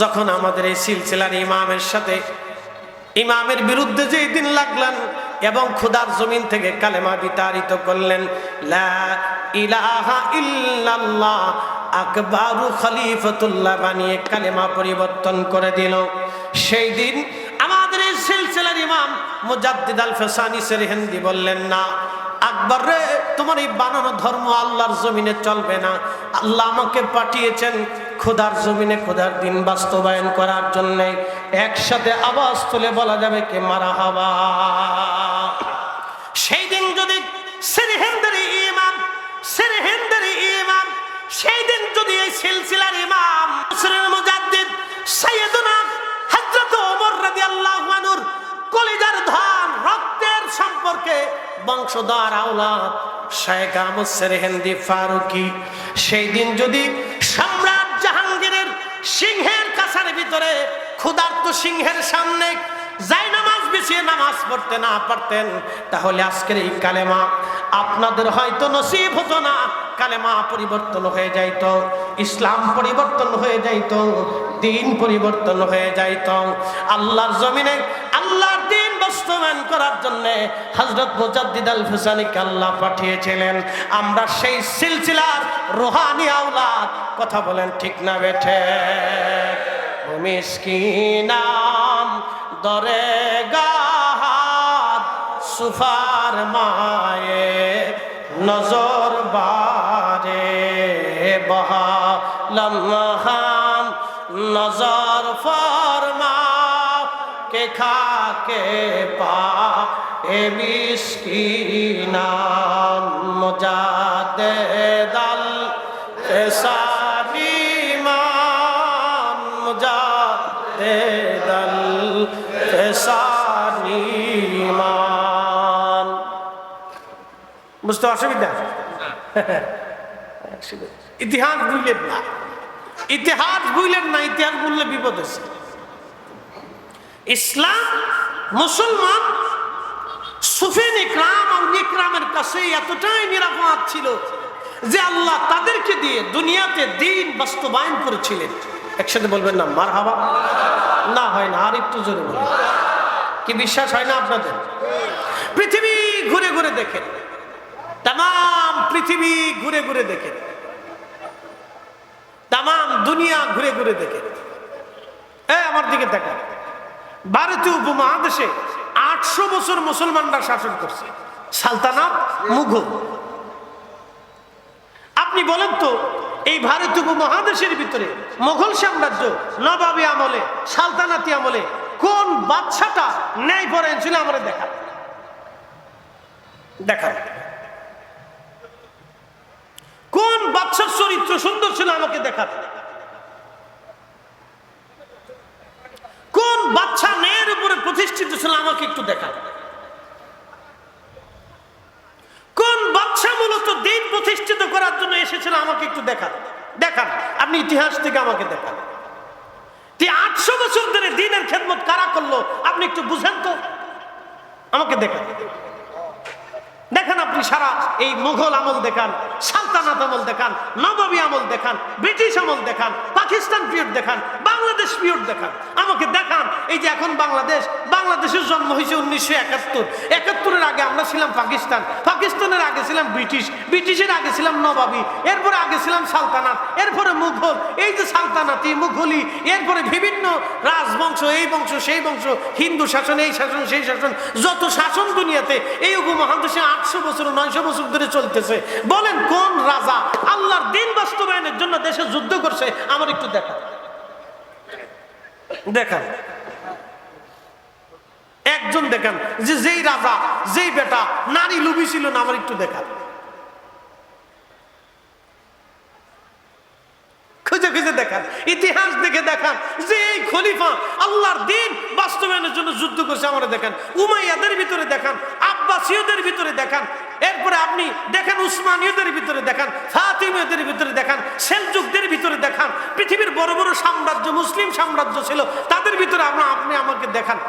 যখন আমাদের এই সিলসিলার ইমামের সাথে, ইমামের বিরুদ্ধে যেই দিন লাগলেন এবং খোদার জমিন থেকে কালেমা বিতাড়িত করলেন, লা ইলাহা ইল্লাল্লাহ, আকবরু খলিফাতুল্লাহ বানিয়ে কালেমা পরিবর্তন করে দিল। সেই দিন আমাদের এই সিলসিলার ইমাম মুজাদ্দিদ আল ফিসানি সেরহিন্দি বললেন, না আকবর রে, তোমার এই বানানো ধর্ম আল্লাহর জমিনে চলবে না। আল্লাহ আমাকে পাঠিয়েছেন খোদার জমিনে খোদার দিন বাস্তবায়ন করার জন্য। একসাথে আওয়াজ তুলে বলা যাবে কে মারহাবা। সেই দিন যদি সেরহিন্দের ইমাম, সেরহিন্দের ইমাম, সেই দিন যদি এই সিলসিলার ইমাম মুজাদ্দিদ সাইয়েদুনা হযরত ওমর রাদিয়াল্লাহু আনহুর কলিজার ধন, রক্তের বংশধর আওলাদ শেখ আহমদ সেরহিন্দি ফারুকি। সেই দিন যদি সম্রাট জাহাঙ্গীরের সিংহের কাছার ভিতরে ক্ষুধার্ত সিংহের সামনে যাই নামাজ বিছিয়ে নামাজ পড়তে না পারতেন, তাহলে আজকের এই কালেমা আপনাদের হয়তো নসিব হতো না। কালেমা পরিবর্তন হয়ে যাইত, ইসলাম পরিবর্তন হয়ে যাইত, দিন পরিবর্তন হয়ে যাইত। আল্লাহর জমিনে আল্লাহর দিন বাস্তবায়ন করার জন্য হযরত মুজাদ্দিদ আল ফুসানিকে আল্লাহ পাঠিয়েছিলেন। আমরা সেই সিলসিলার রুহানি আওলাদ। কথা বলেন ঠিক না বেঠে? মিসকিনাম দরে গাহাত সুফার মায়ে নজর বারে বহা লম্হাম নজর ফরমা কে খাকে পা এ মিসকিনাম মুজাদ্দিদ আল ফুসানি মান মুজাদ্দিদ আল ফুসানি মান। বুঝতে অসুবিধা? ইতিহাস বুঝলেন না, ইতিহাস বুঝলেন না, ইতিহাস বললে বিপদ আছে। ইসলাম মুসলমান সুফিন ইকরাম আর ইকরামের কাছে এতটাই নিরাপদ ছিল যে আল্লাহ তাদেরকে দিয়ে দুনিয়াতে দিন বাস্তবায়ন করেছিলেন। একসাথে বলবেন না মারহাবা? না হয় না, আর একটু জোরে বলবেন। কি বিশ্বাস হয় না আপনাদের? পৃথিবী ঘুরে ঘুরে দেখেন, তাম পৃথিবী ঘুরে ঘুরে দেখেন, তাম দুনিয়া ঘুরে ঘুরে দেখেন। আমার দিকে দেখেন, ভারতীয় উপমহাদেশে 800 বছর মুসলমানরা শাসন করছে, সালতানাত মুঘল। আপনি বলেন তো এই ভারতীয় উপমহাদেশের ভিতরে মুঘল সাম্রাজ্য নবাবী আমলে সালতানাতি আমলে কোন বাদশাটা ন্যায় পরায়ণ ছিল? আমরা দেখা কোন বাদশার চরিত্র সুন্দর ছিল আমাকে দেখা। কোন বাদশা ন্যায়ের উপরে প্রতিষ্ঠিত ছিল আমাকে একটু দেখা। কোন বাদশা মূলত দিন প্রতিষ্ঠিত করার জন্য এসেছিল আমাকে একটু দেখান। আপনি ইতিহাস থেকে আমাকে দেখান। 800 বছর ধরে দিনের খেদমত কারা করলো আপনি একটু বুঝেন তো, আমাকে দেখান। দেখেন আপনি সারা এই মুঘল আমল দেখান, সালতানাত আমল দেখান, নবাবী আমল দেখান, ব্রিটিশ আমল দেখান, পাকিস্তান পিরিয়ড দেখান, বাংলাদেশ পিরিয়ড দেখান, আমাকে দেখান। এই যে এখন বাংলাদেশের জন্ম হয়েছে 1971 আগে আমরা ছিলাম পাকিস্তানের আগে ছিলাম ব্রিটিশের আগে ছিলাম নবাবী, এরপরে আগে ছিলাম সালতানাত, এরপরে মুঘল। এই যে সালতানাতি মুঘলি, এরপরে বিভিন্ন রাজবংশ, এই বংশ সেই বংশ, হিন্দু শাসন, এই শাসন সেই শাসন, যত শাসন দুনিয়াতে এই উপমহাদেশে 800 বছর 900 বছর ধরে চলতেছে। বলেন কোন রাজা আল্লাহর দিন বাস্তবায়নের জন্য দেশে যুদ্ধ করছে? আমার একটু দেখান একজন দেখান যে যেই রাজা যেই বেটা নারী লোভী ছিল না, আমার একটু দেখান। খুঁজে খুঁজে দেখান, ইতিহাস দেখে দেখান যে এই খলিফা আল্লাহর দিন বাস্তবায়নের জন্য যুদ্ধ করছে। আমরা দেখান উমাইয়াদের ভিতরে দেখান, আব্বাসীয়দের ভিতরে দেখান, এরপরে আপনি দেখেন উসমানীয়দের ভিতরে দেখান, ফাতিমীয়দের ভিতরে দেখান, সেলজুকদের ভিতরে দেখান। পৃথিবীর বড় বড় সাম্রাজ্য, মুসলিম সাম্রাজ্য ছিল, তাদের ভিতরে আপনি আমাকে দেখান।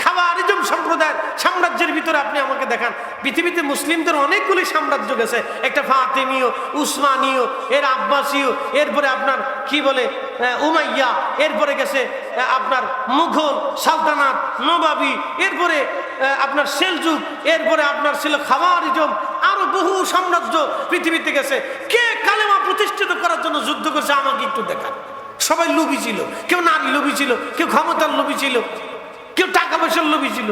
খাওয়ারিজম সম্প্রদায়ের সাম্রাজ্যের ভিতরে আপনি আমাকে দেখান। পৃথিবীতে মুসলিমদের অনেকগুলি সাম্রাজ্য গেছে, একটা ফাতিমীয়, উসমানীয়, এর আব্বাসীয়, এরপরে আপনার কি বলে উমাইয়া, এরপরে গেছে আপনার মুঘল সালতানাত নবাবী, এরপরে আপনার সেলজুক, এরপরে আপনার ছিল খাওয়ারিজম, আরো বহু সাম্রাজ্য পৃথিবীতে গেছে। কে কালেমা প্রতিষ্ঠিত করার জন্য যুদ্ধ করছে আমাকে একটু দেখান। সবাই লোভী ছিল, কেউ নারী লোভী ছিল, কেউ ক্ষমতার লোভী ছিল, কেউ টাকা পয়সার লোভী ছিল।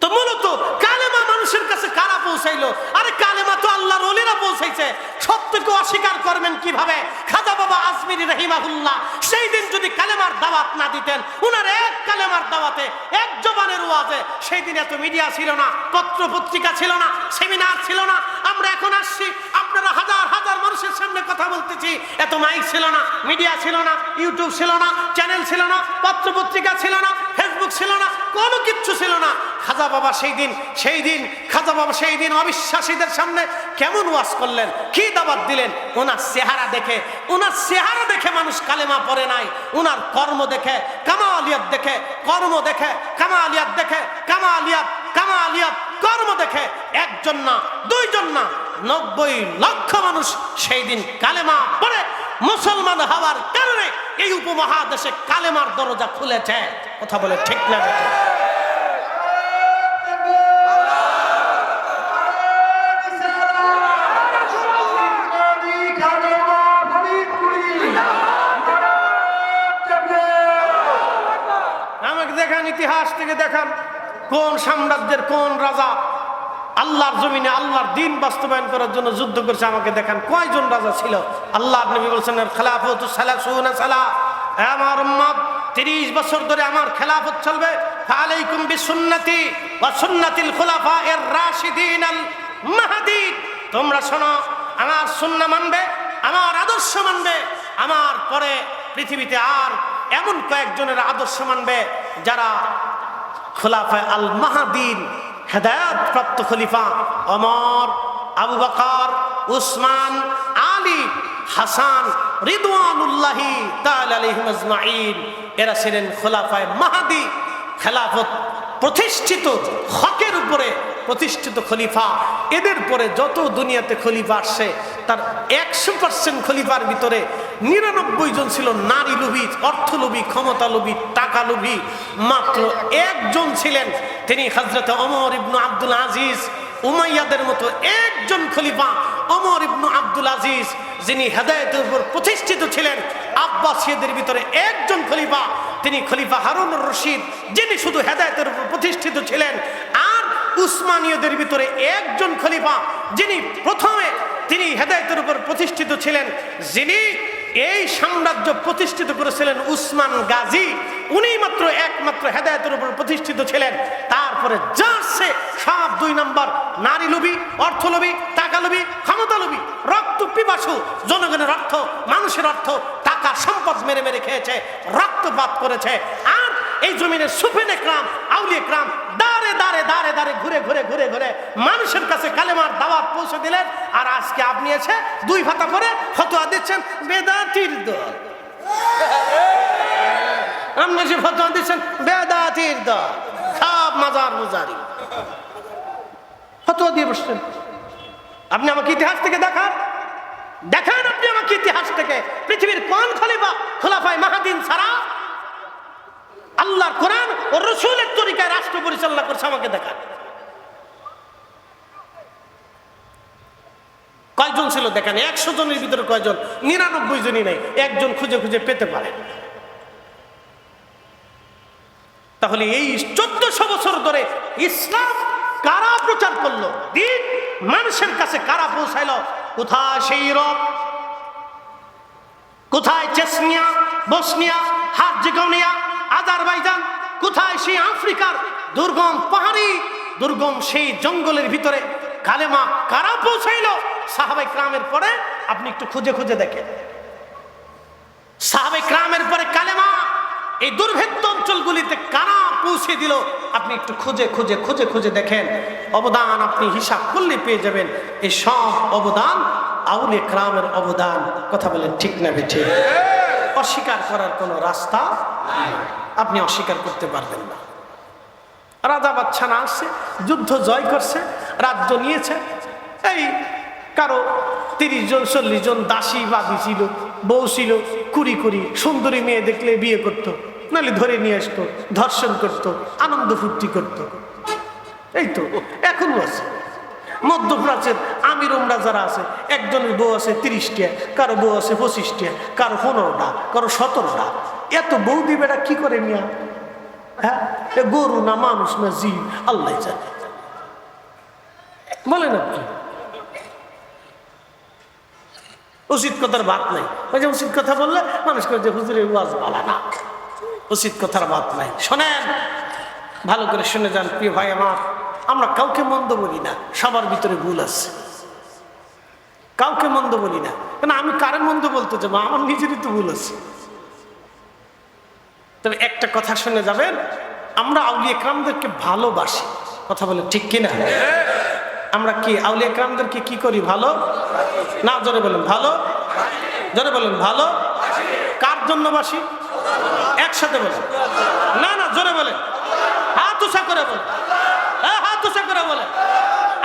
তো মূলত কালেমা মানুষের কাছে কারা পৌঁছাইলো? আরে কালেমা তো আল্লাহর ওলিরা পৌঁছাইছে। সত্যকে অস্বীকার করবেন কিভাবে? খাজা বাবা আজমিরি রাহিমাহুল্লাহ সেই দিন যদি কালেমার দাওয়াত না দিতেন, উনার এক কালেমার দাওয়াতে, এক জবানের ওয়াজে, সেই দিন এত মিডিয়া ছিল না, পত্র পত্রিকা ছিল না, সেমিনার ছিল না। আমরা এখন আসছি, আপনারা হাজার হাজার মানুষের সামনে কথা বলতেছি, এত মাইক ছিল না, মিডিয়া ছিল না, ইউটিউব ছিল না, চ্যানেল ছিল না, পত্র পত্রিকা ছিল না, ফেসবুক ছিল না, কোনো কিছু কিচ্ছু ছিল না। খাজা বাবা সেই দিন খাজা বাবা সেই দিন অবিশ্বাসীদের সামনে কেমন ওয়াজ করলেন, কি দাওয়াত দিলেন। ওনার চেহারা দেখে মানুষ কালেমা পড়ে নাই, ওনার কর্ম দেখে, কামালিয়াত দেখে, কর্ম দেখে, কামালিয়াত দেখে, কামালিয়াত কর্ম দেখে একজন না, দুইজন না, 90 লক্ষ মানুষ সেই দিন কালেমা পড়ে মুসলমান হওয়ার কারণে এই উপমহাদেশে কালেমার দরজা খুলেছে। কথা বলে ঠিক না? আমাকে দেখান, ইতিহাস থেকে দেখান কোন সাম্রাজ্যের কোন রাজা আল্লাহর জমিনে আল্লাহর দ্বীন বাস্তবায়ন করার জন্য যুদ্ধ করছে। আমাকে দেখান কয়জন রাজা ছিল। আল্লাহর নবী বলেছেন খেলাফত সালাসুনা সালা, আমার উম্মত 30 বছর ধরে আমার খেলাফত চলবে। ফালাইকুম বিসুন্নতি ওয়া সুন্নাতিল খুলাফায়ের রাশিদিন আল মাহদীন। তোমরা শোনো, আমার সুন্নাহ মানবে, আমার আদর্শ মানবে, আমার পরে পৃথিবীতে আর এমন কয়েকজনের আদর্শ মানবে যারা খুলাফায়ে আল মাহদীন, হেদায়েত প্রাপ্ত খলিফা ওমর, আবু বকর, উসমান, আলী, হাসান রিদওয়ানুল্লাহি তাআলা আলাইহিম আজমাইন। এরা ছিলেন খোলাফায়ে মাহদী, খেলাফত প্রতিষ্ঠিত, হকের উপরে প্রতিষ্ঠিত খলিফা। এদের পরে যত দুনিয়াতে খলিফা আসছে তার 100% খলিফার ভিতরে 99 জন ছিল নারী লোভী, অর্থ লোভী, ক্ষমতা লোভী, টাকা লোভী। মাত্র একজন ছিলেন, তিনি হযরত ওমর ইবনে আব্দুল আজিজ। উমাইয়াদের মতো একজন খলিফা ওমর ইবনে আব্দুল আজিজ, যিনি হেদায়েতের উপর প্রতিষ্ঠিত ছিলেন। আব্বাসীয়দের ভিতরে একজন খলিফা, তিনি খলিফা হারুনুর রশিদ, যিনি শুধু হেদায়েতের উপর প্রতিষ্ঠিত ছিলেন। আর উসমানীয়দের ভিতরে একজন খলিফা, যিনি প্রথমে তিনি হেদায়েতের উপর প্রতিষ্ঠিত ছিলেন, যিনি এই সাম্রাজ্য প্রতিষ্ঠিত করেছিলেন, উসমান গাজী। উনি মাত্র একমাত্র হেদায়েতের উপর প্রতিষ্ঠিত ছিলেন। তারপরে যাচ্ছে সব 2 নম্বর, নারী লোভী, অর্থ লোভী, টাকা লোভী, ক্ষমতা লোভী, রক্ত পিপাসু, জনগণের অর্থ, মানুষের অর্থ, টাকা সম্পদ মেরে মেরে খেয়েছে, রক্তপাত করেছে। আর এই জমিনের সুফেন একরাম, আউলিয়া একরাম দাঁড়ে দাঁড়ে দাঁড়ে দাঁড়ে ঘুরে ঘুরে ঘুরে ঘুরে মানুষের কাছে কালেমার দাওয়াত পৌঁছে দিলেন। আর আজকে আপনি এসে 2 ভাতা করে ফতোয়া দিচ্ছেন বেদাতির দল। আপনি এসে ফতোয়া দিচ্ছেন বেদাতির দল, সব মাজার মুজারি ফতোয়া দিয়ে বসছেন। আপনি আমাকে ইতিহাস থেকে দেখান, আপনি আমাকে ইতিহাস থেকে পৃথিবীর কোন খলিফা খোলাফায়ে মাহদীন ছাড়া আল্লাহর কোরআন ও রাসূলের তরিকায় রাষ্ট্র পরিচালনা করছে, আমাকে দেখান। কয়জন ছিল দেখান, 100 জনের ভিতরে কয়জন? 99 জনই নাই, একজন খুঁজে খুঁজে পেতে পারে। তাহলে এই 1400 বছর ধরে ইসলাম কারা প্রচার করলো, দিন মানুষের কাছে কারা পৌঁছাইলো? কোথায় সেই ইউরোপ, কোথায় চেচনিয়া, বসনিয়া, হার্জেগোভিনা, আজারবাইজান, কোথায় সেই আফ্রিকার দুর্গম পাহাড়ি, দুর্গম সেই জঙ্গলের ভিতরে কালেমা কারা পৌঁছাইলো? সাহাবায়ে কেরামের পরে আপনি একটু খুঁজে খুঁজে দেখেন। সাহাবায়ে কেরামের পরে কালেমা এই দুর্ভেদ্য অঞ্চলগুলিতে কারা পৌঁছে দিল? আপনি একটু খুঁজে খুঁজে খুঁজে খুঁজে দেখেন। অবদান আপনি হিসাব করলে পেয়ে যাবেন। এই সব অবদান আউলিয়া কেরামের অবদান। কথা বলেন ঠিক না বেঠিক? অস্বীকার করার কোনো রাস্তা আপনি অস্বীকার করতে পারবেন না। রাজা বাচ্চা না আসছে, যুদ্ধ জয় করছে, রাজ্য নিয়েছে। এই কারো 30 জন 40 জন দাসী বাদী ছিল, বউ ছিল, কুড়ি সুন্দরী মেয়ে দেখলে বিয়ে করতো, নাহলে ধরে নিয়ে আসতো, ধর্ষণ করতো, আনন্দ ফুর্তি করতো। এই তো এখনো আছে। মধ্যপ্রাচ্যের আমির ওমরা যারা আছে, একজনের বউ আছে 30টা, কারো বউ আছে 25টা, কারো 15টা, কারো 17টা। এত বউ দিবেটা কি করে মিয়া? হ্যাঁ, গরু না মানুষ না জীব, আল্লাহ জানে। বলেন আপনি, উচিত কথার বাদ নাই। ওই যে উচিত কথা বললে মানুষ করে যে হুজুরের ওয়াজ ভালো না, উচিত কথার বাদ নাই। শোনেন, ভালো করে শুনে যান প্রিয় ভাই আমার। আমরা কাউকে মন্দ বলি না, সবার ভিতরে ভুল আছে, কাউকে মন্দ বলি না। কেন আমি কারে মন্দ বলতে যাবো? আমার নিজেরই তো ভুল আছে। তবে একটা কথা শুনে যাবেন, আমরা আউলিয়া কেরামদেরকে ভালোবাসি, কথা বলে ঠিক কিনা? আমরা কি আউলিয়া কেরামদেরকে কি করি? ভালো না? জোরে বলেন ভালো, জোরে বলেন ভালো। কার জন্য বাসি? একসাথে বলেন না না, জোরে বলেন, হাত উঁচা করে বলেন, হাত উঁচা করে বলেন।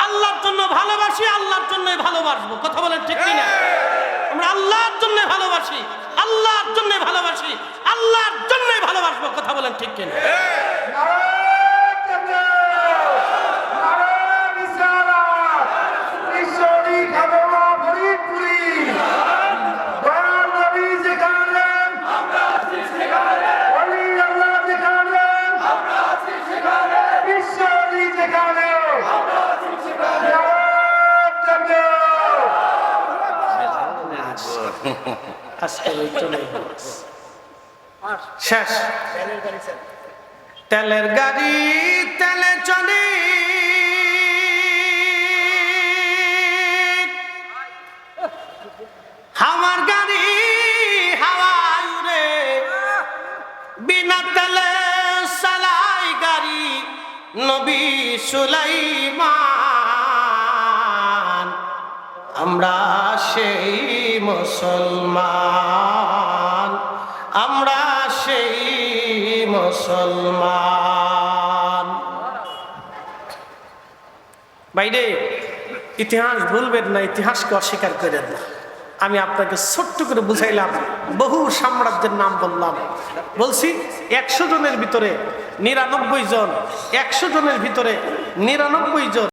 আল্লাহর জন্য ভালোবাসি, আল্লাহর জন্যই ভালোবাসবো, কথা বলেন ঠিক কিনা? আমরা আল্লাহর জন্য ভালোবাসি, আল্লাহর জন্য ভালোবাসি, আল্লাহর জন্যই ভালোবাসবো, কথা বলেন ঠিক কিনা? শেষ। তেলের গাড়ি তেলে চলে, হাওয়ার গাড়ি হাওয়ায় উড়ে, বিনা তেলে চালাই গাড়ি নবী সুলাইমান। আমরা সেই মুসলমান, আমরা সেই মুসলমান। বাইরে ইতিহাস ভুলবেন না, ইতিহাসকে অস্বীকার করেন না। আমি আপনাকে ছোট্ট করে বুঝাইলাম, বহু সাম্রাজ্যের নাম বললাম, বলছি 100 জনের ভিতরে 99 জন, 100 জনের ভিতরে 99 জন